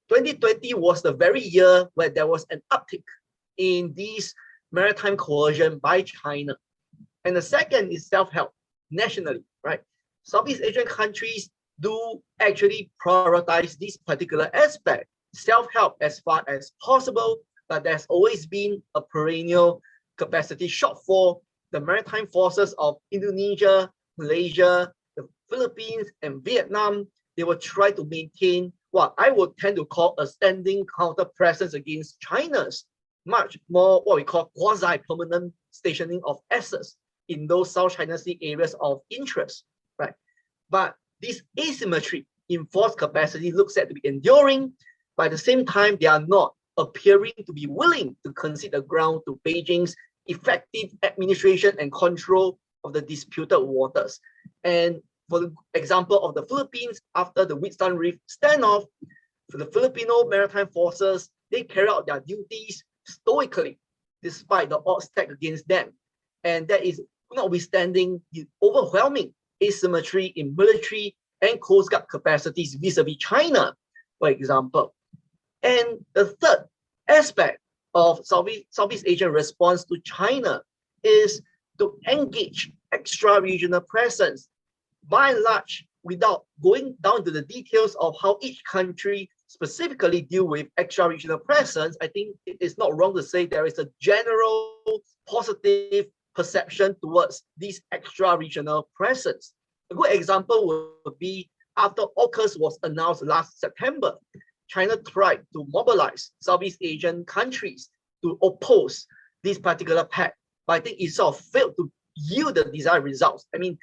S4: 2020 was the very year where there was an uptick in this maritime coercion by China. And the second is self-help nationally, right? Southeast Asian countries do actually prioritize this particular aspect, self-help as far as possible, but there's always been a perennial capacity shortfall. The maritime forces of Indonesia, Malaysia, the Philippines, and Vietnam, they will try to maintain what I would tend to call a standing counter presence against China's much more what we call quasi-permanent stationing of assets in those South China Sea areas of interest, right? But this asymmetry in force capacity looks set to be enduring, but at the same time, they are not appearing to be willing to concede the ground to Beijing's effective administration and control of the disputed waters. And for the example of the Philippines, after the Wheatstone Reef standoff, for the Filipino maritime forces, they carry out their duties stoically, despite the odds stacked against them. And that is notwithstanding the overwhelming asymmetry in military and Coast Guard capacities vis-a-vis China, for example. And the third aspect of Southeast Asian response to China is to engage extra-regional presence. By and large, without going down to the details of how each country specifically deal with extra-regional presence, I think it is not wrong to say there is a general positive perception towards this extra-regional presence. A good example would be after AUKUS was announced last September, China tried to mobilize Southeast Asian countries to oppose this particular pact, but I think it sort of failed to yield the desired results. I mean,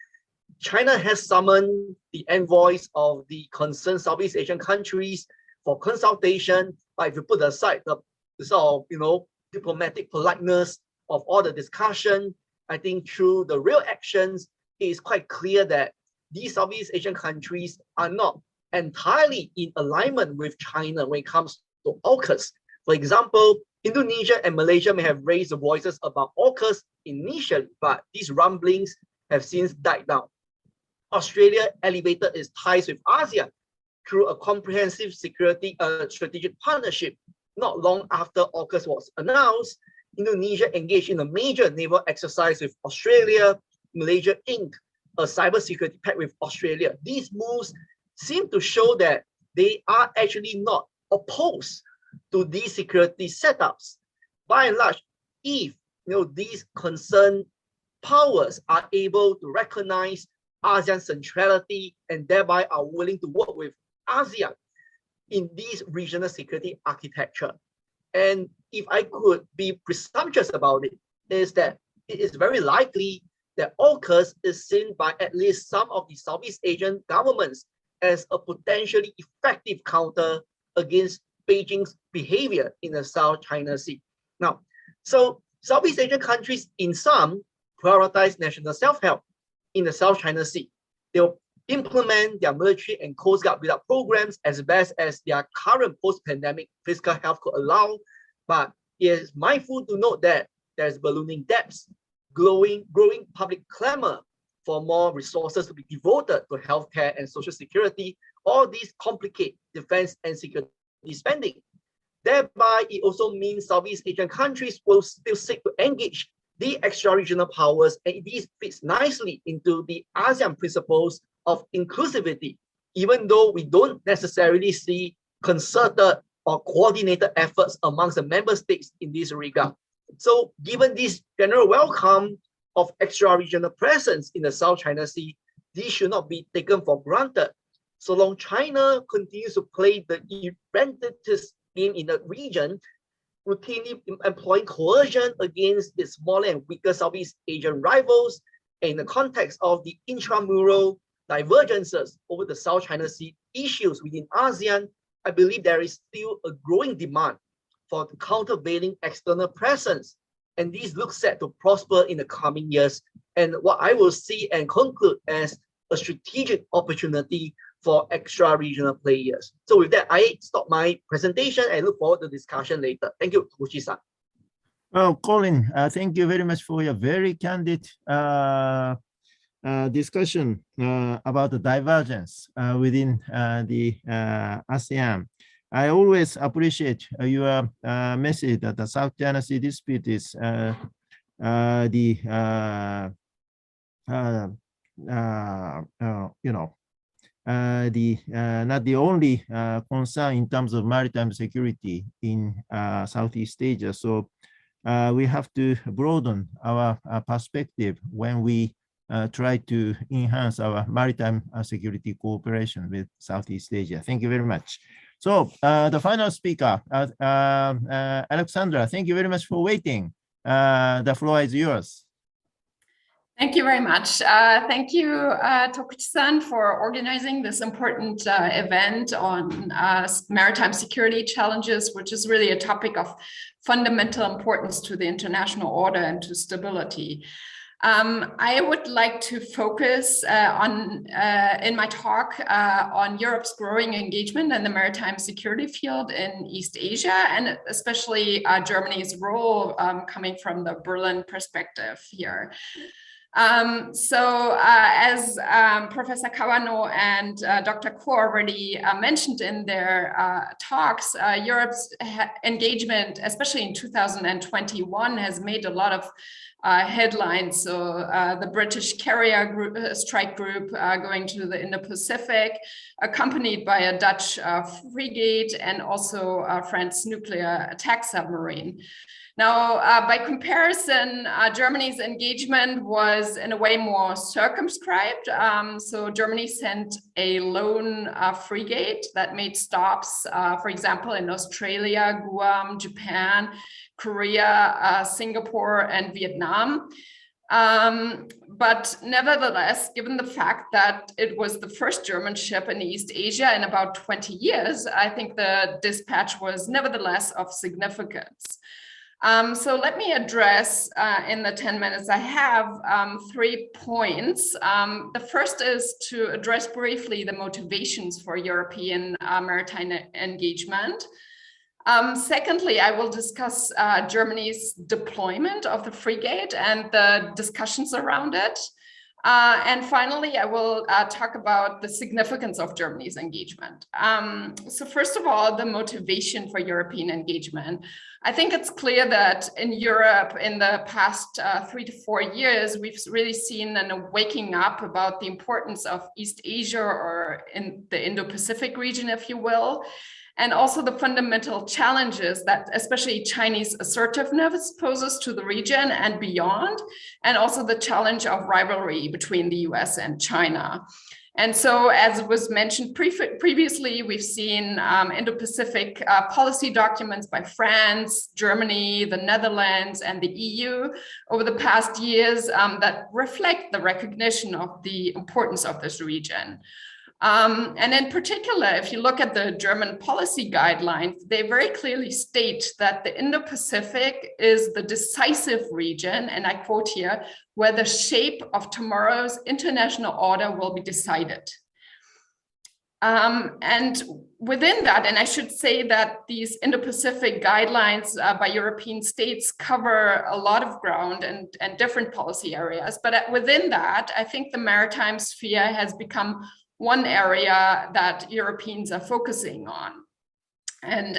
S4: China has summoned the envoys of the concerned Southeast Asian countries for consultation, but if you put aside the sort of, diplomatic politeness of all the discussion, I think through the real actions, it is quite clear that these Southeast Asian countries are not entirely in alignment with China when it comes to AUKUS. For example, Indonesia and Malaysia may have raised their voices about AUKUS initially, but these rumblings have since died down. Australia elevated its ties with ASEAN through a comprehensive security strategic partnership. Not long after AUKUS was announced, Indonesia engaged in a major naval exercise with Australia. Malaysia inked a cybersecurity pact with Australia. These moves seem to show that they are actually not opposed to these security setups. By and large, if these concerned powers are able to recognize ASEAN centrality and thereby are willing to work with ASEAN in this regional security architecture. And if I could be presumptuous about it, is that it is very likely that AUKUS is seen by at least some of the Southeast Asian governments as a potentially effective counter against Beijing's behavior in the South China Sea. Now, so Southeast Asian countries in some prioritize national self-help in the South China Sea. They'll implement their military and Coast Guard build-up programs as best as their current post-pandemic fiscal health could allow, but it is mindful to note that there's ballooning debts, growing public clamor for more resources to be devoted to healthcare and social security. All these complicate defense and security spending. Thereby, it also means Southeast Asian countries will still seek to engage the extra-regional powers, and this fits nicely into the ASEAN principles of inclusivity, even though we don't necessarily see concerted or coordinated efforts amongst the member states in this regard. So given this general welcome of extra-regional presence in the South China Sea, this should not be taken for granted. So long China continues to play the irredentist game in the region, routinely employing coercion against its smaller and weaker Southeast Asian rivals, and in the context of the intramural divergences over the South China Sea issues within ASEAN, I believe there is still a growing demand for the countervailing external presence, and these look set to prosper in the coming years, and what I will see and conclude as a strategic opportunity for extra-regional players. So with that, I stop my presentation and look forward to discussion later. Thank you, Tokuchi-san.
S1: Well, Colin, thank you very much for your very candid discussion about the divergence within the ASEAN. I always appreciate your message that the South China Sea dispute is not the only concern in terms of maritime security in Southeast Asia. So we have to broaden our perspective when we try to enhance our maritime security cooperation with Southeast Asia. Thank you very much. So the final speaker, Alexandra, thank you very much for waiting. The floor is yours.
S5: Thank you very much. Thank you, Tokuchi-san, for organizing this important event on maritime security challenges, which is really a topic of fundamental importance to the international order and to stability. I would like to focus in my talk on Europe's growing engagement in the maritime security field in East Asia, and especially Germany's role coming from the Berlin perspective here. As Professor Kawano and Dr. Ko already mentioned in their talks, Europe's engagement, especially in 2021, has made a lot of headlines. So the British carrier group, strike group going to the Indo-Pacific, accompanied by a Dutch frigate and also France's nuclear attack submarine. Now, by comparison, Germany's engagement was in a way more circumscribed. So Germany sent a lone frigate that made stops, for example, in Australia, Guam, Japan, Korea, Singapore, and Vietnam. But nevertheless, given the fact that it was the first German ship in East Asia in about 20 years, I think the dispatch was nevertheless of significance. So let me address in the 10 minutes I have 3 points. The first is to address briefly the motivations for European maritime engagement. Secondly, I will discuss Germany's deployment of the frigate and the discussions around it. And finally, I will talk about the significance of Germany's engagement. So first of all, the motivation for European engagement. I think it's clear that in Europe in the past 3 to 4 years, we've really seen a waking up about the importance of East Asia, or in the Indo-Pacific region, if you will, and also the fundamental challenges that especially Chinese assertiveness poses to the region and beyond, and also the challenge of rivalry between the US and China. And so, as was mentioned previously, we've seen Indo-Pacific policy documents by France, Germany, the Netherlands, and the EU over the past years that reflect the recognition of the importance of this region. And in particular, if you look at the German policy guidelines, they very clearly state that the Indo-Pacific is the decisive region, and I quote here, where the shape of tomorrow's international order will be decided. And within that, and I should say that these Indo-Pacific guidelines by European states cover a lot of ground and different policy areas. But within that, I think the maritime sphere has become one area that Europeans are focusing on. And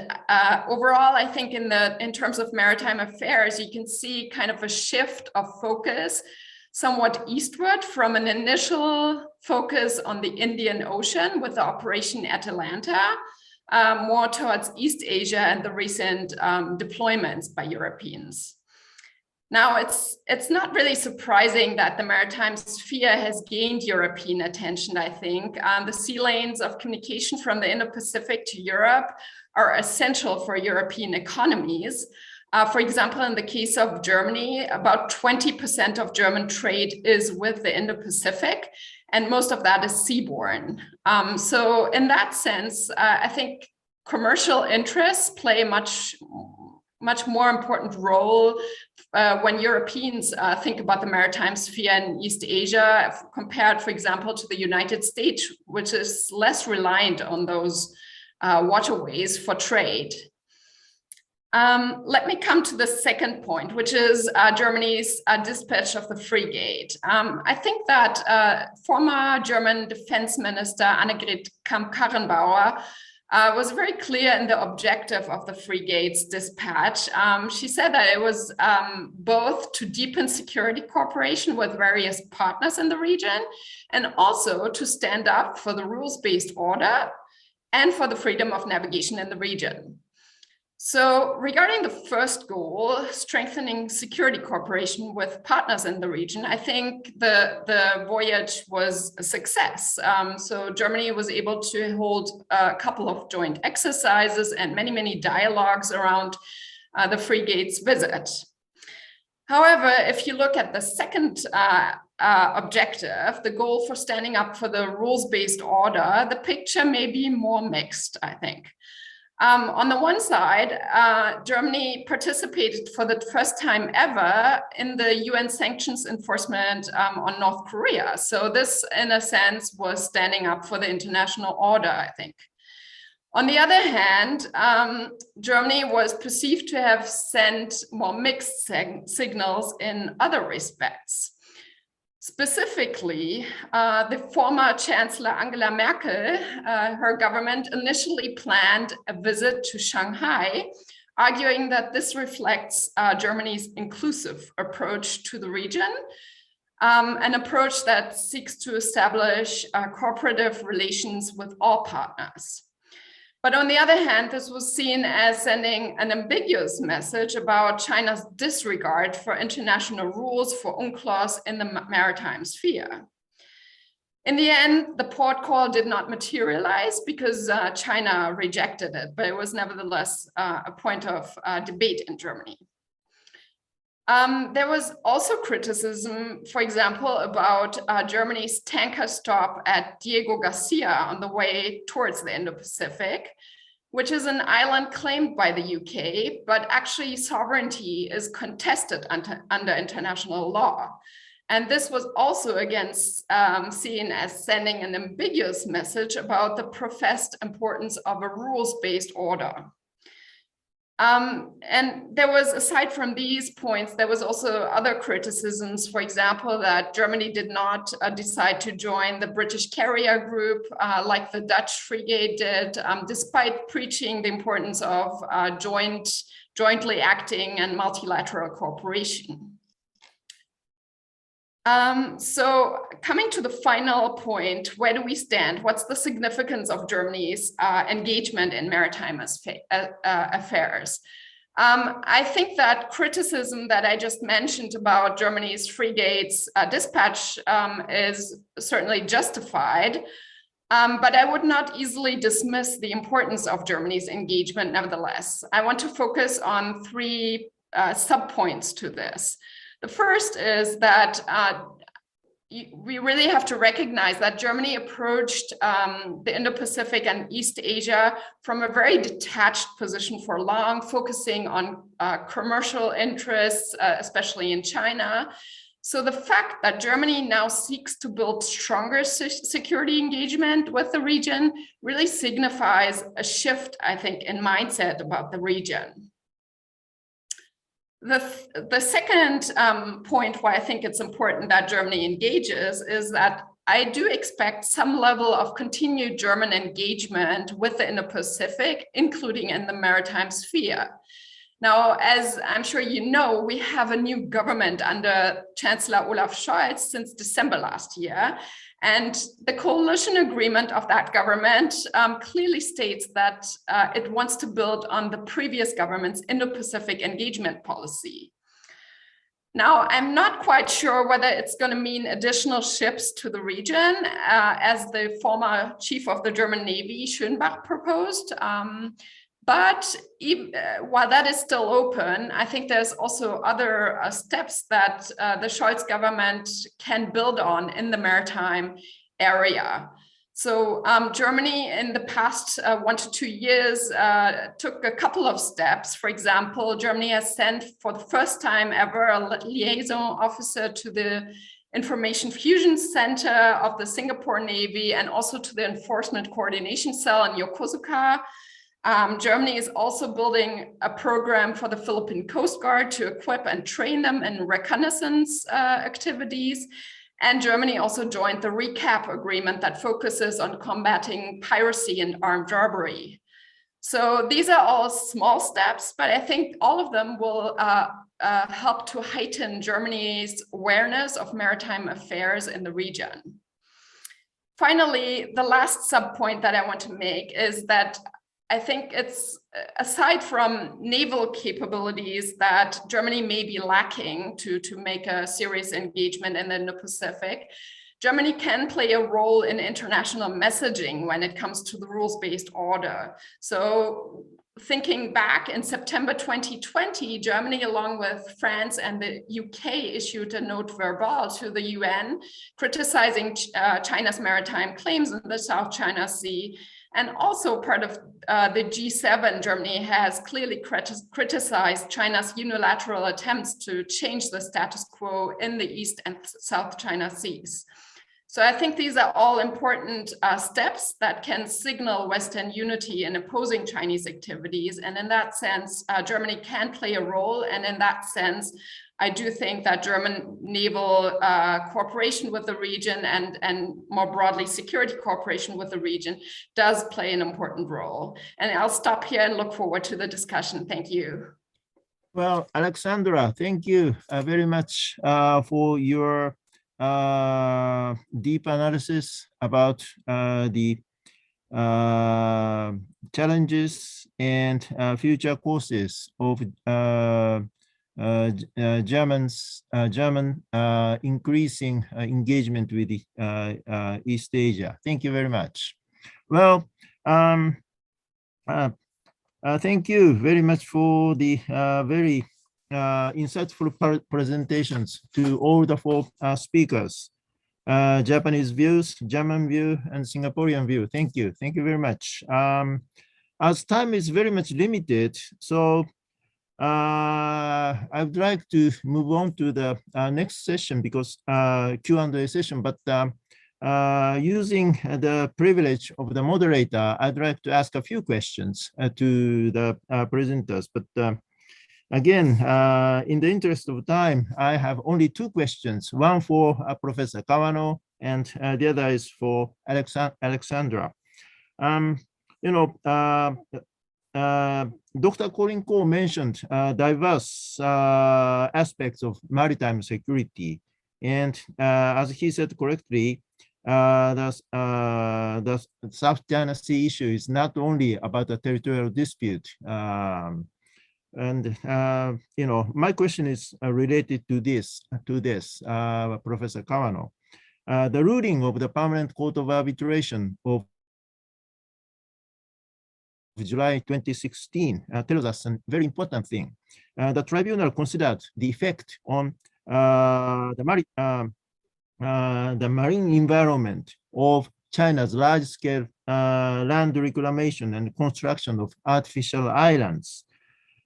S5: overall, I think in terms of maritime affairs, you can see kind of a shift of focus somewhat eastward from an initial focus on the Indian Ocean with the Operation Atalanta, more towards East Asia and the recent deployments by Europeans. Now, it's not really surprising that the maritime sphere has gained European attention, I think. The sea lanes of communication from the Indo-Pacific to Europe are essential for European economies. For example, in the case of Germany, about 20% of German trade is with the Indo-Pacific, and most of that is seaborne. So in that sense, I think commercial interests play a much more important role when Europeans think about the maritime sphere in East Asia, compared, for example, to the United States, which is less reliant on those waterways for trade. Let me come to the second point, which is Germany's dispatch of the frigate. I think that former German Defense Minister Annegret Kramp-Karrenbauer was very clear in the objective of the frigate's dispatch. She said that it was both to deepen security cooperation with various partners in the region, and also to stand up for the rules-based order and for the freedom of navigation in the region. So regarding the first goal, strengthening security cooperation with partners in the region, I think the voyage was a success. So Germany was able to hold a couple of joint exercises and many dialogues around the frigate's visit. However, if you look at the second objective, the goal for standing up for the rules-based order, the picture may be more mixed, I think. On the one side, Germany participated for the first time ever in the UN sanctions enforcement on North Korea. So this, in a sense, was standing up for the international order, I think. On the other hand, Germany was perceived to have sent more mixed signals in other respects. Specifically, the former Chancellor Angela Merkel, her government initially planned a visit to Shanghai arguing that this reflects Germany's inclusive approach to the region, an approach that seeks to establish cooperative relations with all partners. But on the other hand, this was seen as sending an ambiguous message about China's disregard for international rules for UNCLOS in the maritime sphere. In the end, the port call did not materialize because China rejected it, but it was nevertheless a point of debate in Germany. There was also criticism, for example, about Germany's tanker stop at Diego Garcia on the way towards the Indo-Pacific, which is an island claimed by the UK, but actually sovereignty is contested under international law. And this was also again seen as sending an ambiguous message about the professed importance of a rules-based order. And there was, aside from these points, there was also other criticisms, for example, that Germany did not decide to join the British carrier group like the Dutch frigate did, despite preaching the importance of jointly acting and multilateral cooperation. So coming to the final point, where do we stand? What's the significance of Germany's engagement in maritime affairs? I think that criticism that I just mentioned about Germany's frigates dispatch is certainly justified, but I would not easily dismiss the importance of Germany's engagement nevertheless. I want to focus on three sub-points to this. The first is that we really have to recognize that Germany approached the Indo-Pacific and East Asia from a very detached position for long, focusing on commercial interests, especially in China. So the fact that Germany now seeks to build stronger security engagement with the region really signifies a shift, I think, in mindset about the region. The second point why I think it's important that Germany engages is that I do expect some level of continued German engagement with the Indo-Pacific, including in the maritime sphere. Now, as I'm sure you know, we have a new government under Chancellor Olaf Scholz since December last year. And the coalition agreement of that government clearly states that it wants to build on the previous government's Indo-Pacific engagement policy. Now, I'm not quite sure whether it's going to mean additional ships to the region, as the former chief of the German Navy, Schönbach, proposed. But while that is still open, I think there's also other steps that the Scholz government can build on in the maritime area. So Germany in the past 1 to 2 years took a couple of steps. For example, Germany has sent for the first time ever a liaison officer to the Information Fusion Center of the Singapore Navy and also to the Enforcement Coordination Cell in Yokosuka. Germany is also building a program for the Philippine Coast Guard to equip and train them in reconnaissance activities. And Germany also joined the RECAP agreement that focuses on combating piracy and armed robbery. So these are all small steps, but I think all of them will help to heighten Germany's awareness of maritime affairs in the region. Finally, the last sub-point that I want to make is that I think it's, aside from naval capabilities that Germany may be lacking to make a serious engagement in the Indo-Pacific, Germany can play a role in international messaging when it comes to the rules-based order. So thinking back in September 2020, Germany, along with France and the UK, issued a note verbal to the UN criticizing China's maritime claims in the South China Sea. And also part of the G7, Germany has clearly criticized China's unilateral attempts to change the status quo in the East and South China Seas. So I think these are all important steps that can signal Western unity in opposing Chinese activities. And in that sense, Germany can play a role. And in that sense, I do think that German naval cooperation with the region and more broadly security cooperation with the region does play an important role. And I'll stop here and look forward to the discussion. Thank you.
S1: Well, Alexandra, thank you very much for your deep analysis about the challenges and future courses of German increasing engagement with the, East Asia. Thank you very much. Well, thank you very much for the very insightful presentations to all the four speakers. Japanese views, German view, and Singaporean view. Thank you. Thank you very much. As time is very much limited, so I would like to move on to the next session because Q&A session, but using the privilege of the moderator, I'd like to ask a few questions to the presenters. But again, in the interest of time, I have only two questions, one for Professor Kawano and the other is for Alexandra. Dr. Colin Cole mentioned diverse aspects of maritime security. And as he said correctly, the South China Sea issue is not only about a territorial dispute. My question is related to this, Professor Kawano. The ruling of the Permanent Court of Arbitration of July 2016 tells us a very important thing. The tribunal considered the effect on the marine environment of China's large-scale land reclamation and construction of artificial islands.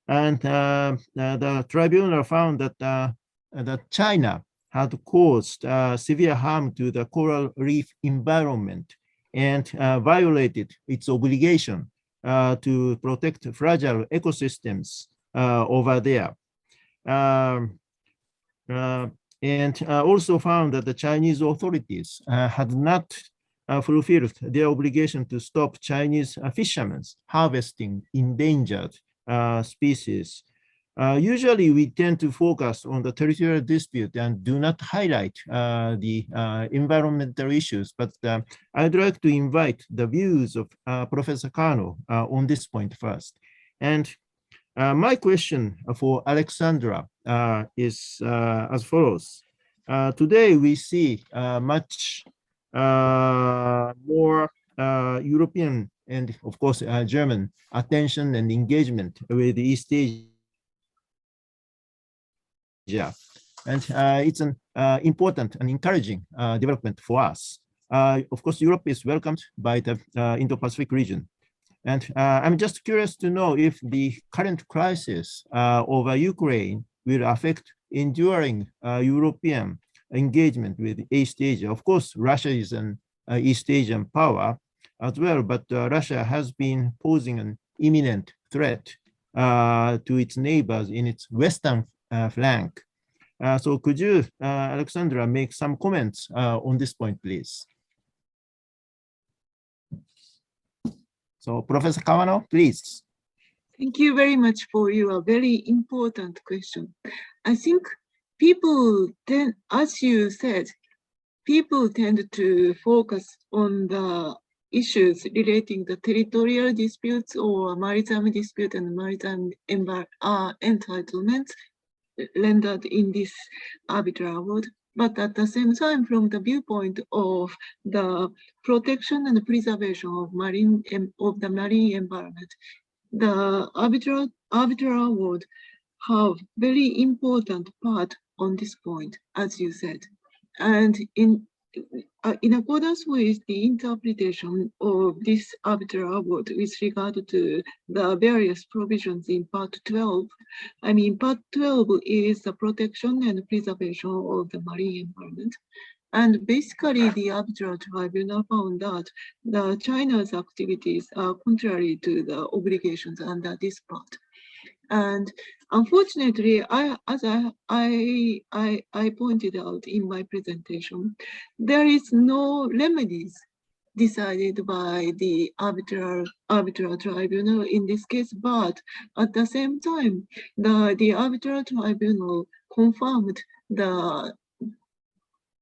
S1: And the tribunal found that China had caused severe harm to the coral reef environment and violated its obligation to protect fragile ecosystems over there. And also found that the Chinese authorities had not fulfilled their obligation to stop Chinese fishermen harvesting endangered species. Usually we tend to focus on the territorial dispute and do not highlight the environmental issues, but I'd like to invite the views of Professor Kano on this point first. And my question for Alexandra is as follows. Today we see much more European and of course German attention and engagement with East Asia. And it's an important and encouraging development for us. Of course, Europe is welcomed by the Indo-Pacific region. And I'm just curious to know if the current crisis over Ukraine will affect enduring European engagement with East Asia. Of course, Russia is an East Asian power as well, but Russia has been posing an imminent threat to its neighbors in its western flank. So could you, Alexandra, make some comments on this point, please? So Professor Kawano, please.
S3: Thank you very much for your very important question. I think people tend, as you said, people tend to focus on the issues relating to territorial disputes or maritime dispute and maritime entitlements rendered in this arbitral award. But at the same time, from the viewpoint of the protection and preservation of the marine environment, the arbitral award have very important part on this point, as you said. And in accordance with the interpretation of this arbitral award with regard to the various provisions in Part 12, Part 12 is the protection and preservation of the marine environment. And basically, the arbitral tribunal found that China's activities are contrary to the obligations under this part. And unfortunately, as I pointed out in my presentation, there is no remedies decided by the arbitral tribunal in this case, but at the same time, the arbitral tribunal confirmed the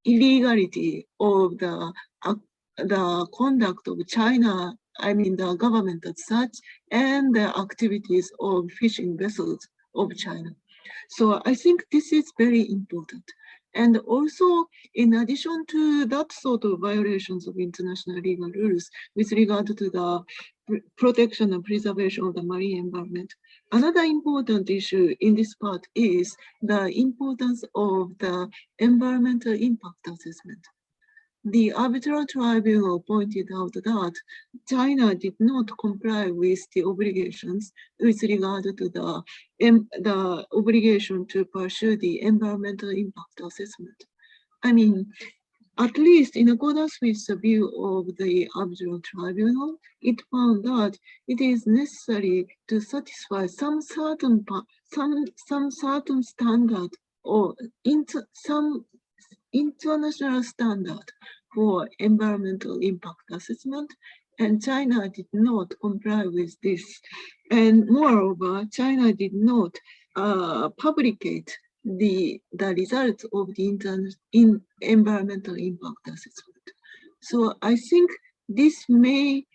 S3: illegality of the conduct of China, I mean the government as such, and the activities of fishing vessels of China. So I think this is very important. And also, in addition to that sort of violations of international legal rules with regard to the protection and preservation of the marine environment, another important issue in this part is the importance of the environmental impact assessment. The arbitral tribunal pointed out that China did not comply with the obligations with regard to the obligation to pursue the environmental impact assessment. I mean, at least in accordance with the view of the arbitral tribunal, it found that it is necessary to satisfy some certain standard or some international standard for environmental impact assessment, and China did not comply with this. And moreover, China did not publicate the results of the environmental impact assessment. So I think this may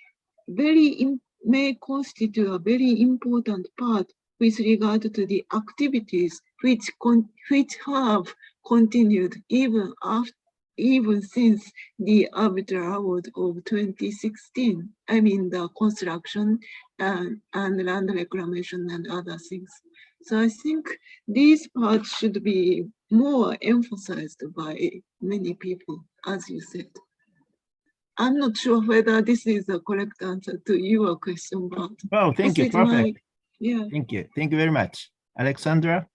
S3: constitute a very important part with regard to the activities which have continued even since the arbitral award of 2016. I mean the construction and land reclamation and other things. So I think these parts should be more emphasized by many people, as you said. I'm not sure whether this is the correct answer to your question, but
S1: oh, thank you. Perfect.
S3: Yeah.
S1: Thank you. Thank you very much. Alexandra?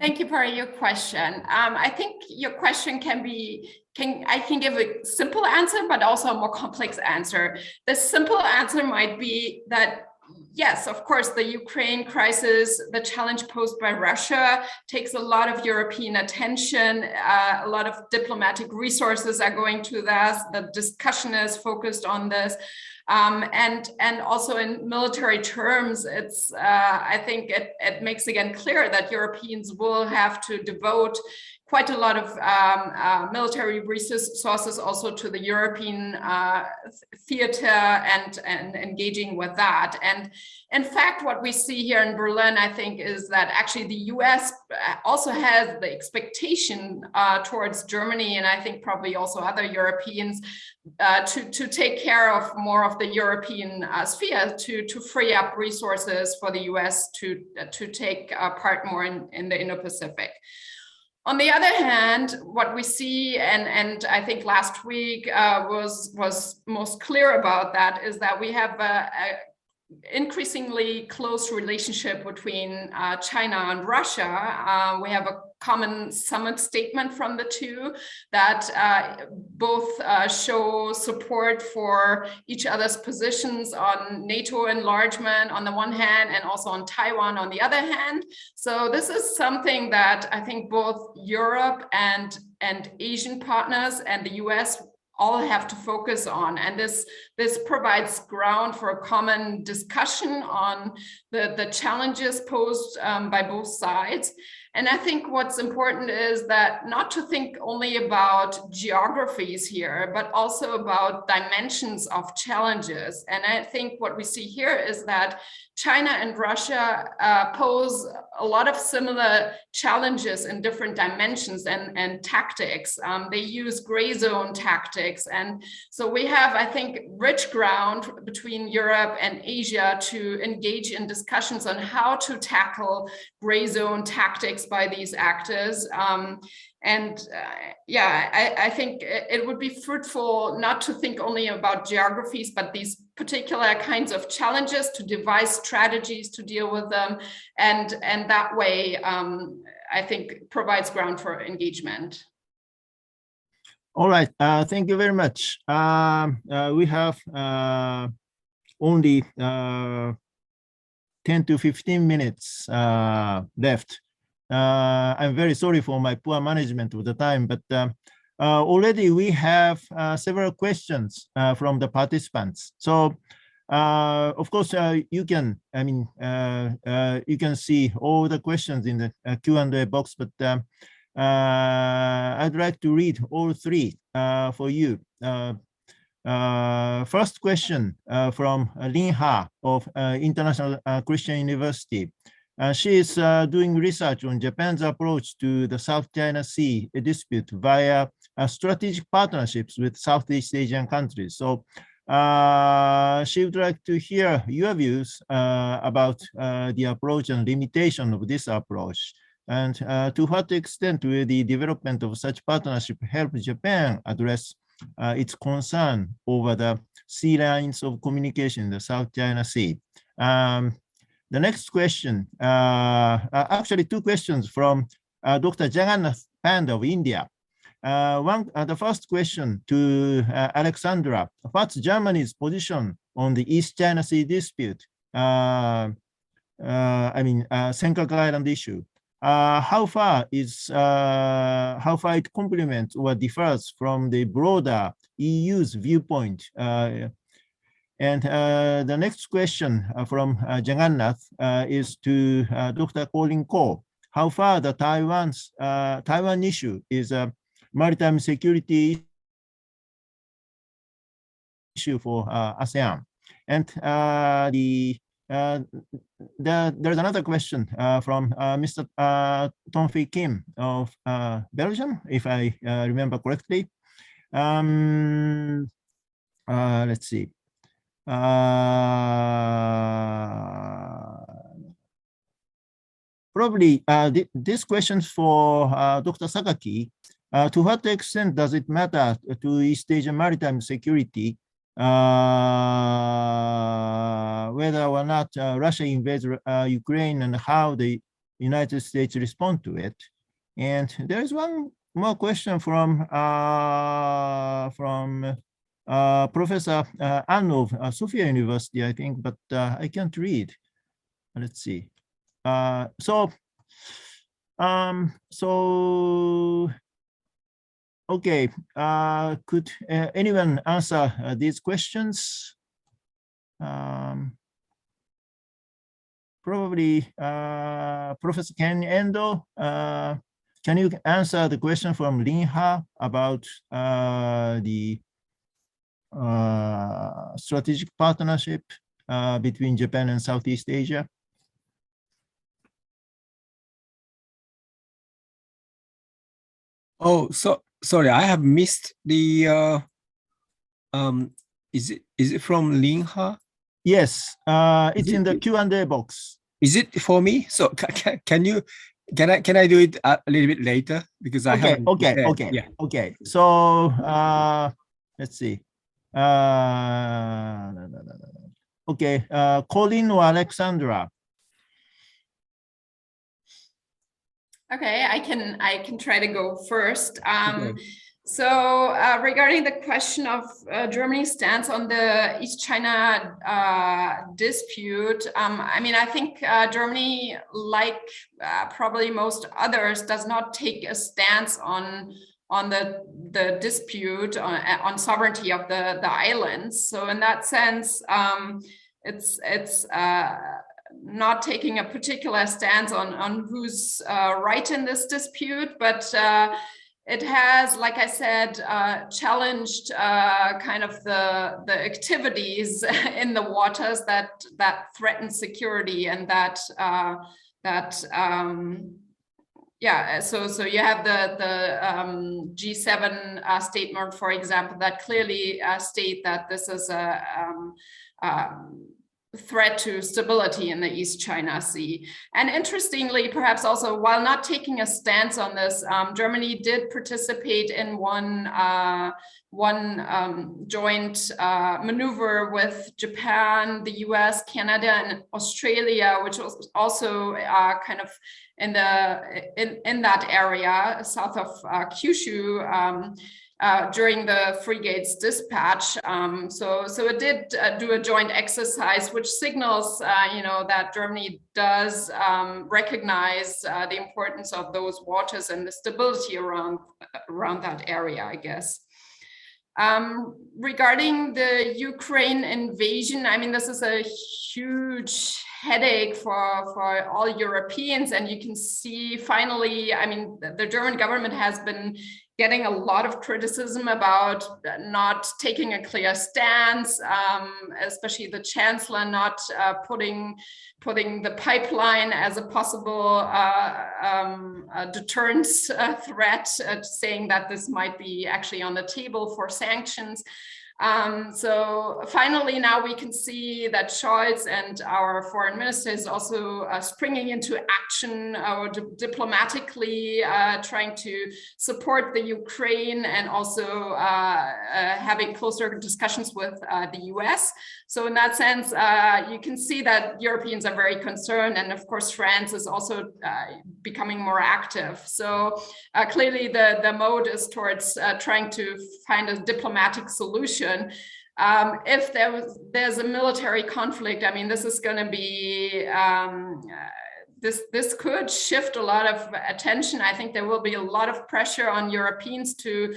S5: Thank you for your question. I think your question I can give a simple answer, but also a more complex answer. The simple answer might be that, yes, of course, the Ukraine crisis, the challenge posed by Russia takes a lot of European attention. A lot of diplomatic resources are going to this. The discussion is focused on this. And also in military terms, it's I think it makes again clear that Europeans will have to devote quite a lot of military resources also to the European theater and engaging with that. And in fact, what we see here in Berlin, I think, is that actually the US also has the expectation towards Germany, and I think probably also other Europeans, to take care of more of the European sphere, to free up resources for the US to take part more in the Indo-Pacific. On the other hand, what we see, and I think last week was most clear about that, is that we have a increasingly close relationship between China and Russia. We have a common summit statement from the two that both show support for each other's positions on NATO enlargement on the one hand, and also on Taiwan on the other hand. So this is something that I think both Europe and Asian partners and the US all have to focus on, and this provides ground for a common discussion on the challenges posed by both sides. And I think what's important is that not to think only about geographies here, but also about dimensions of challenges. And I think what we see here is that China and Russia pose a lot of similar challenges in different dimensions and tactics. They use gray zone tactics. And so we have, I think, rich ground between Europe and Asia to engage in discussions on how to tackle gray zone tactics by these actors. I think it would be fruitful not to think only about geographies, but these particular kinds of challenges, to devise strategies to deal with them. And that way, I think, provides ground for engagement.
S1: All right. Thank you very much. We have only 10 to 15 minutes left. I'm very sorry for my poor management of the time, but already we have several questions from the participants. So, of course, you can, you can see all the questions in the Q&A box, but I'd like to read all three for you. First question from Lin Ha of International Christian University. She is doing research on Japan's approach to the South China Sea dispute via strategic partnerships with Southeast Asian countries. So she would like to hear your views about the approach and limitation of this approach, and to what extent will the development of such partnership help Japan address its concern over the sea lines of communication in the South China Sea. The next question, actually two questions from Dr. Jagannath Panda of India. The first question to Alexandra: what's Germany's position on the East China Sea dispute? Senkaku Island issue. How far it complements or differs from the broader EU's viewpoint? And the next question from Jagannath is to Dr. Colin Ko. How far the Taiwan issue is a maritime security issue for ASEAN? And there's another question from Mr. Tonfi Kim of Belgium, if I remember correctly. Let's see. Probably this question for Dr. Sakaki. To what extent does it matter to East Asian maritime security whether or not Russia invades Ukraine, and how the United States respond to it? And there is one more question from Professor Ann of Sofia University, I think, but I can't read. Let's see. Okay, could anyone answer these questions? Probably Professor Ken Endo, can you answer the question from Lin Ha about the strategic partnership between Japan and Southeast Asia?
S2: Oh, so sorry, I have missed the. Is it from Lin Ha?
S1: Yes, it's in the Q&A box.
S2: Is it for me? So can I do it a little bit later, because I have
S1: okay. So let's see. Okay, Colin or Alexandra.
S5: Okay, I can try to go first.
S2: Okay.
S5: So regarding the question of Germany's stance on the East China dispute, I think Germany, like probably most others, does not take a stance on the dispute on sovereignty of the islands. So in that sense, it's not taking a particular stance on who's right in this dispute, but it has, like I said, challenged kind of the activities in the waters that threaten security, and so you have the G7 statement, for example, that clearly state that this is a threat to stability in the East China Sea. And interestingly, perhaps also, while not taking a stance on this, Germany did participate in one joint maneuver with Japan, the US, Canada, and Australia, which was also kind of in that area south of Kyushu. during the frigate's dispatch. So it did do a joint exercise, which signals, that Germany does recognize the importance of those waters and the stability around that area, I guess. Regarding the Ukraine invasion, I mean, this is a huge headache for all Europeans, and you can see finally, I mean, the German government has been getting a lot of criticism about not taking a clear stance, especially the chancellor not putting the pipeline as a possible deterrence threat, saying that this might be actually on the table for sanctions. So finally, now we can see that Scholz and our foreign minister is also springing into action or diplomatically trying to support the Ukraine and also having closer discussions with the US. So in that sense, you can see that Europeans are very concerned. And of course, France is also becoming more active. So clearly the mode is towards trying to find a diplomatic solution. If there's a military conflict, I mean, this is going to be this could shift a lot of attention. I think there will be a lot of pressure on Europeans to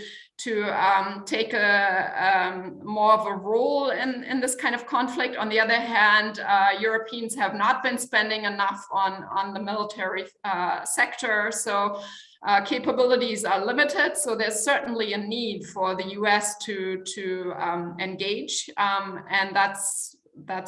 S5: take a more of a role in this kind of conflict. On the other hand, Europeans have not been spending enough on the military sector, so capabilities are limited. So there's certainly a need for the US to engage, and that's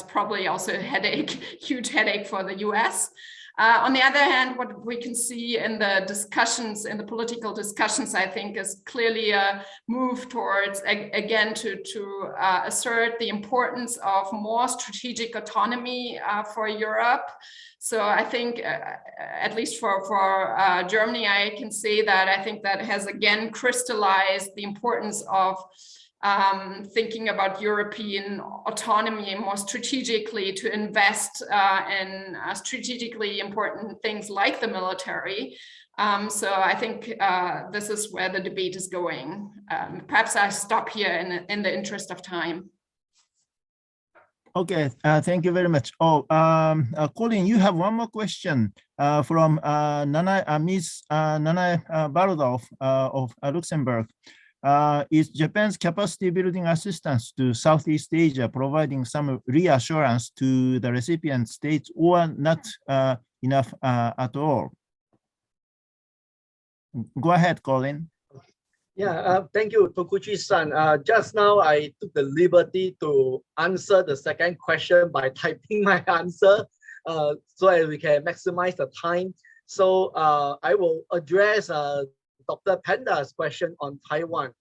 S5: probably also a headache, huge headache for the US. On the other hand, what we can see in the discussions, in the political discussions, I think is clearly a move towards, again, to assert the importance of more strategic autonomy for Europe. So I think, at least for Germany, I can say that I think that has again crystallized the importance of thinking about European autonomy more strategically, to invest in strategically important things like the military. So I think this is where the debate is going. Perhaps I stop here in the interest of time.
S1: Okay, thank you very much. Oh, Colin, you have one more question from Ms. Nana Bardov of Luxembourg. Is Japan's capacity building assistance to Southeast Asia providing some reassurance to the recipient states, or not enough at all? Go ahead, Colin.
S4: Yeah, thank you, Tokuchi-san. Just now, I took the liberty to answer the second question by typing my answer so that we can maximize the time. So I will address Dr. Panda's question on Taiwan.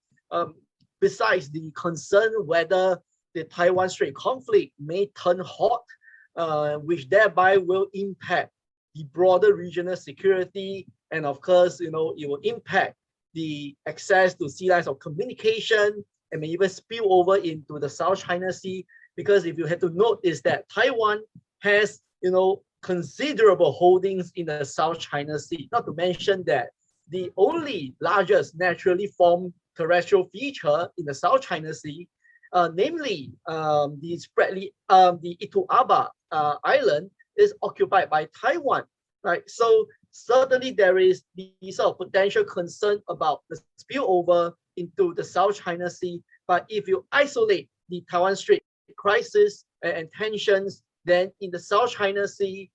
S4: Besides the concern whether the Taiwan Strait conflict may turn hot, which thereby will impact the broader regional security, and of course, it will impact the access to sea lines of communication and may even spill over into the South China Sea. Because if you have to note is that Taiwan has, considerable holdings in the South China Sea, not to mention that the only largest naturally formed terrestrial feature in the South China Sea, namely the Ituaba Island, is occupied by Taiwan, right? So certainly there is the sort of potential concern about the spillover into the South China Sea. But if you isolate the Taiwan Strait crisis and tensions, then in the South China Sea,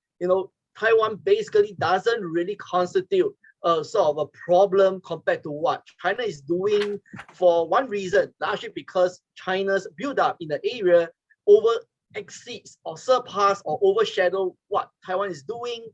S4: Taiwan basically doesn't really constitute sort of a problem compared to what China is doing, for one reason, largely because China's build-up in the area exceeds or surpass or overshadow what Taiwan is doing.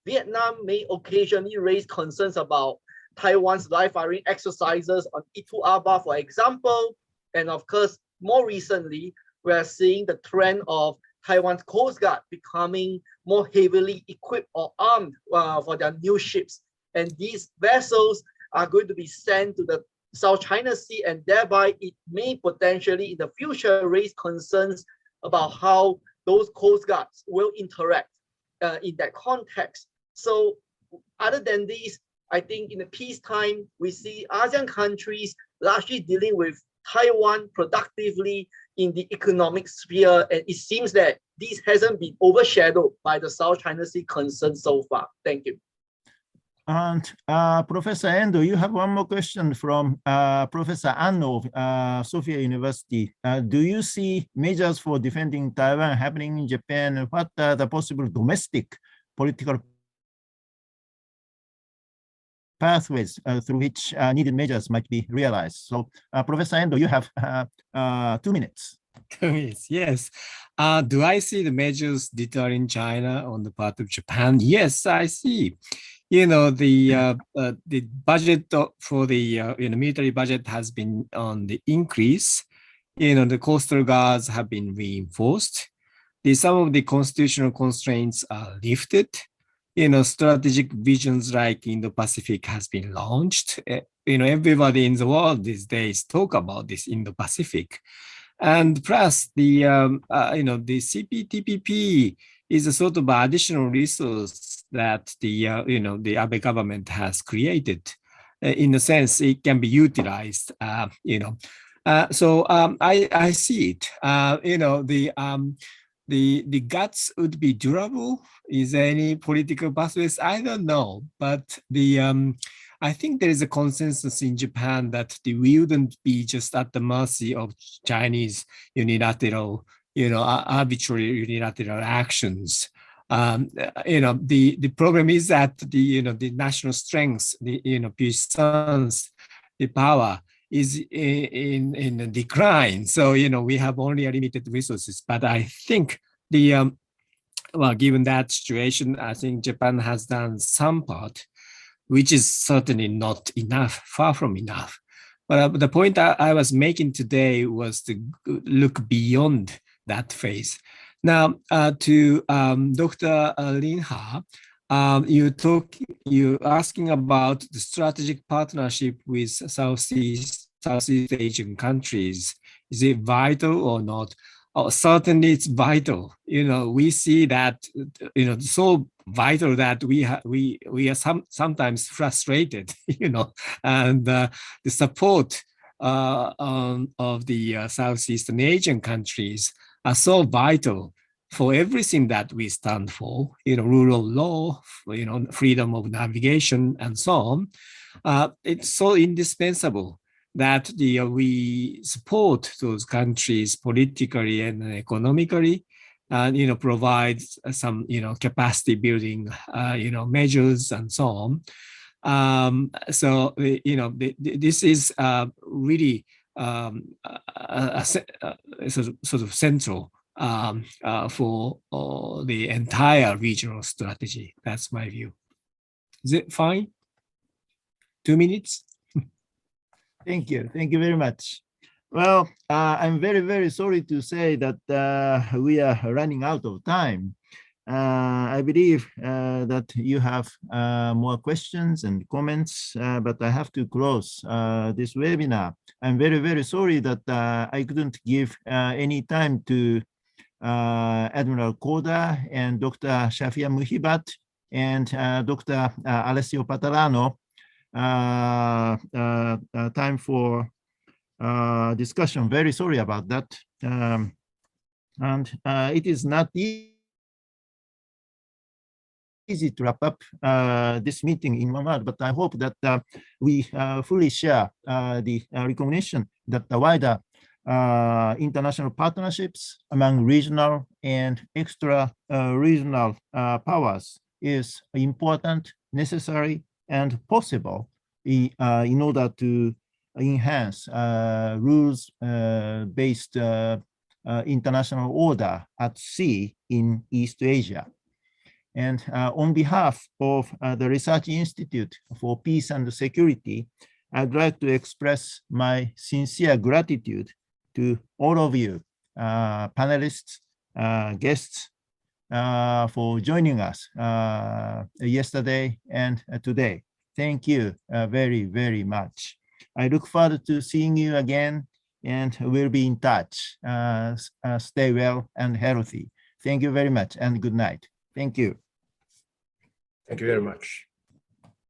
S4: Vietnam may occasionally raise concerns about Taiwan's live firing exercises on Ituaba, for example. And of course, more recently, we are seeing the trend of Taiwan's Coast Guard becoming more heavily equipped or armed for their new ships. And these vessels are going to be sent to the South China Sea, and thereby it may potentially in the future raise concerns about how those Coast Guards will interact in that context. So other than these, I think in the peacetime, we see ASEAN countries largely dealing with Taiwan productively in the economic sphere, and it seems that this hasn't been overshadowed by the South China Sea concern so far. Thank you.
S1: And Professor Endo, you have one more question from Professor Anno of Sophia University. Do you see measures for defending Taiwan happening in Japan? What are the possible domestic political pathways through which needed measures might be realized? So Professor Endo, you have 2 minutes.
S2: 2 minutes, yes. Do I see the measures deterring China on the part of Japan? Yes, I see. You know, the budget for the military budget has been on the increase. You know, the coastal guards have been reinforced. Some of the constitutional constraints are lifted. You know, strategic visions like Indo-Pacific has been launched. You know, everybody in the world these days talk about this Indo-Pacific. And plus the, you know, the CPTPP is a sort of additional resource that the, you know, the Abe government has created. In a sense, it can be utilized, you know. So I see it. You know, the guts would be durable. Is there any political pathways? I don't know, but the I think there is a consensus in Japan that we wouldn't be just at the mercy of Chinese unilateral, you know, arbitrary unilateral actions. You know, the problem is that the, you know, the national strength, the, you know, puissance, the power is in decline. So, you know, we have only a limited resources. But I think the, well, given that situation, I think Japan has done some part, which is certainly not enough, far from enough. But the point I was making today was to look beyond that phase. Now, to Dr. Linha, you're asking about the strategic partnership with Southeast Asian countries. Is it vital or not? Oh, certainly it's vital. You know, we see that, you know, so vital that we are sometimes frustrated, you know, and the support of the Southeastern Asian countries are so vital for everything that we stand for, you know, rule of law, you know, freedom of navigation, and so on. It's so indispensable that we support those countries politically and economically, and, you know, provide some, you know, capacity building, you know, measures and so on. So, you know, this is really a sort of central for the entire regional strategy. That's my view. Is it fine? 2 minutes?
S1: Thank you. Thank you very much. Well, I'm very, very sorry to say that we are running out of time. I believe that you have more questions and comments, but I have to close this webinar. I'm very, very sorry that I couldn't give any time to Admiral Koda and Dr. Shafia Muhibat and Dr. Alessio Patalano time for discussion. Very sorry about that. And it is not easy to wrap up this meeting in 1 hour, but I hope that we fully share the recognition that the wider international partnerships among regional and extra-regional powers is important, necessary, and possible in order to enhance rules-based international order at sea in East Asia. And on behalf of the Research Institute for Peace and Security, I'd like to express my sincere gratitude to all of you, panelists, guests, for joining us yesterday and today. Thank you very, very much. I look forward to seeing you again, and we'll be in touch. Stay well and healthy. Thank you very much, and good night. Thank you.
S6: Thank you very much.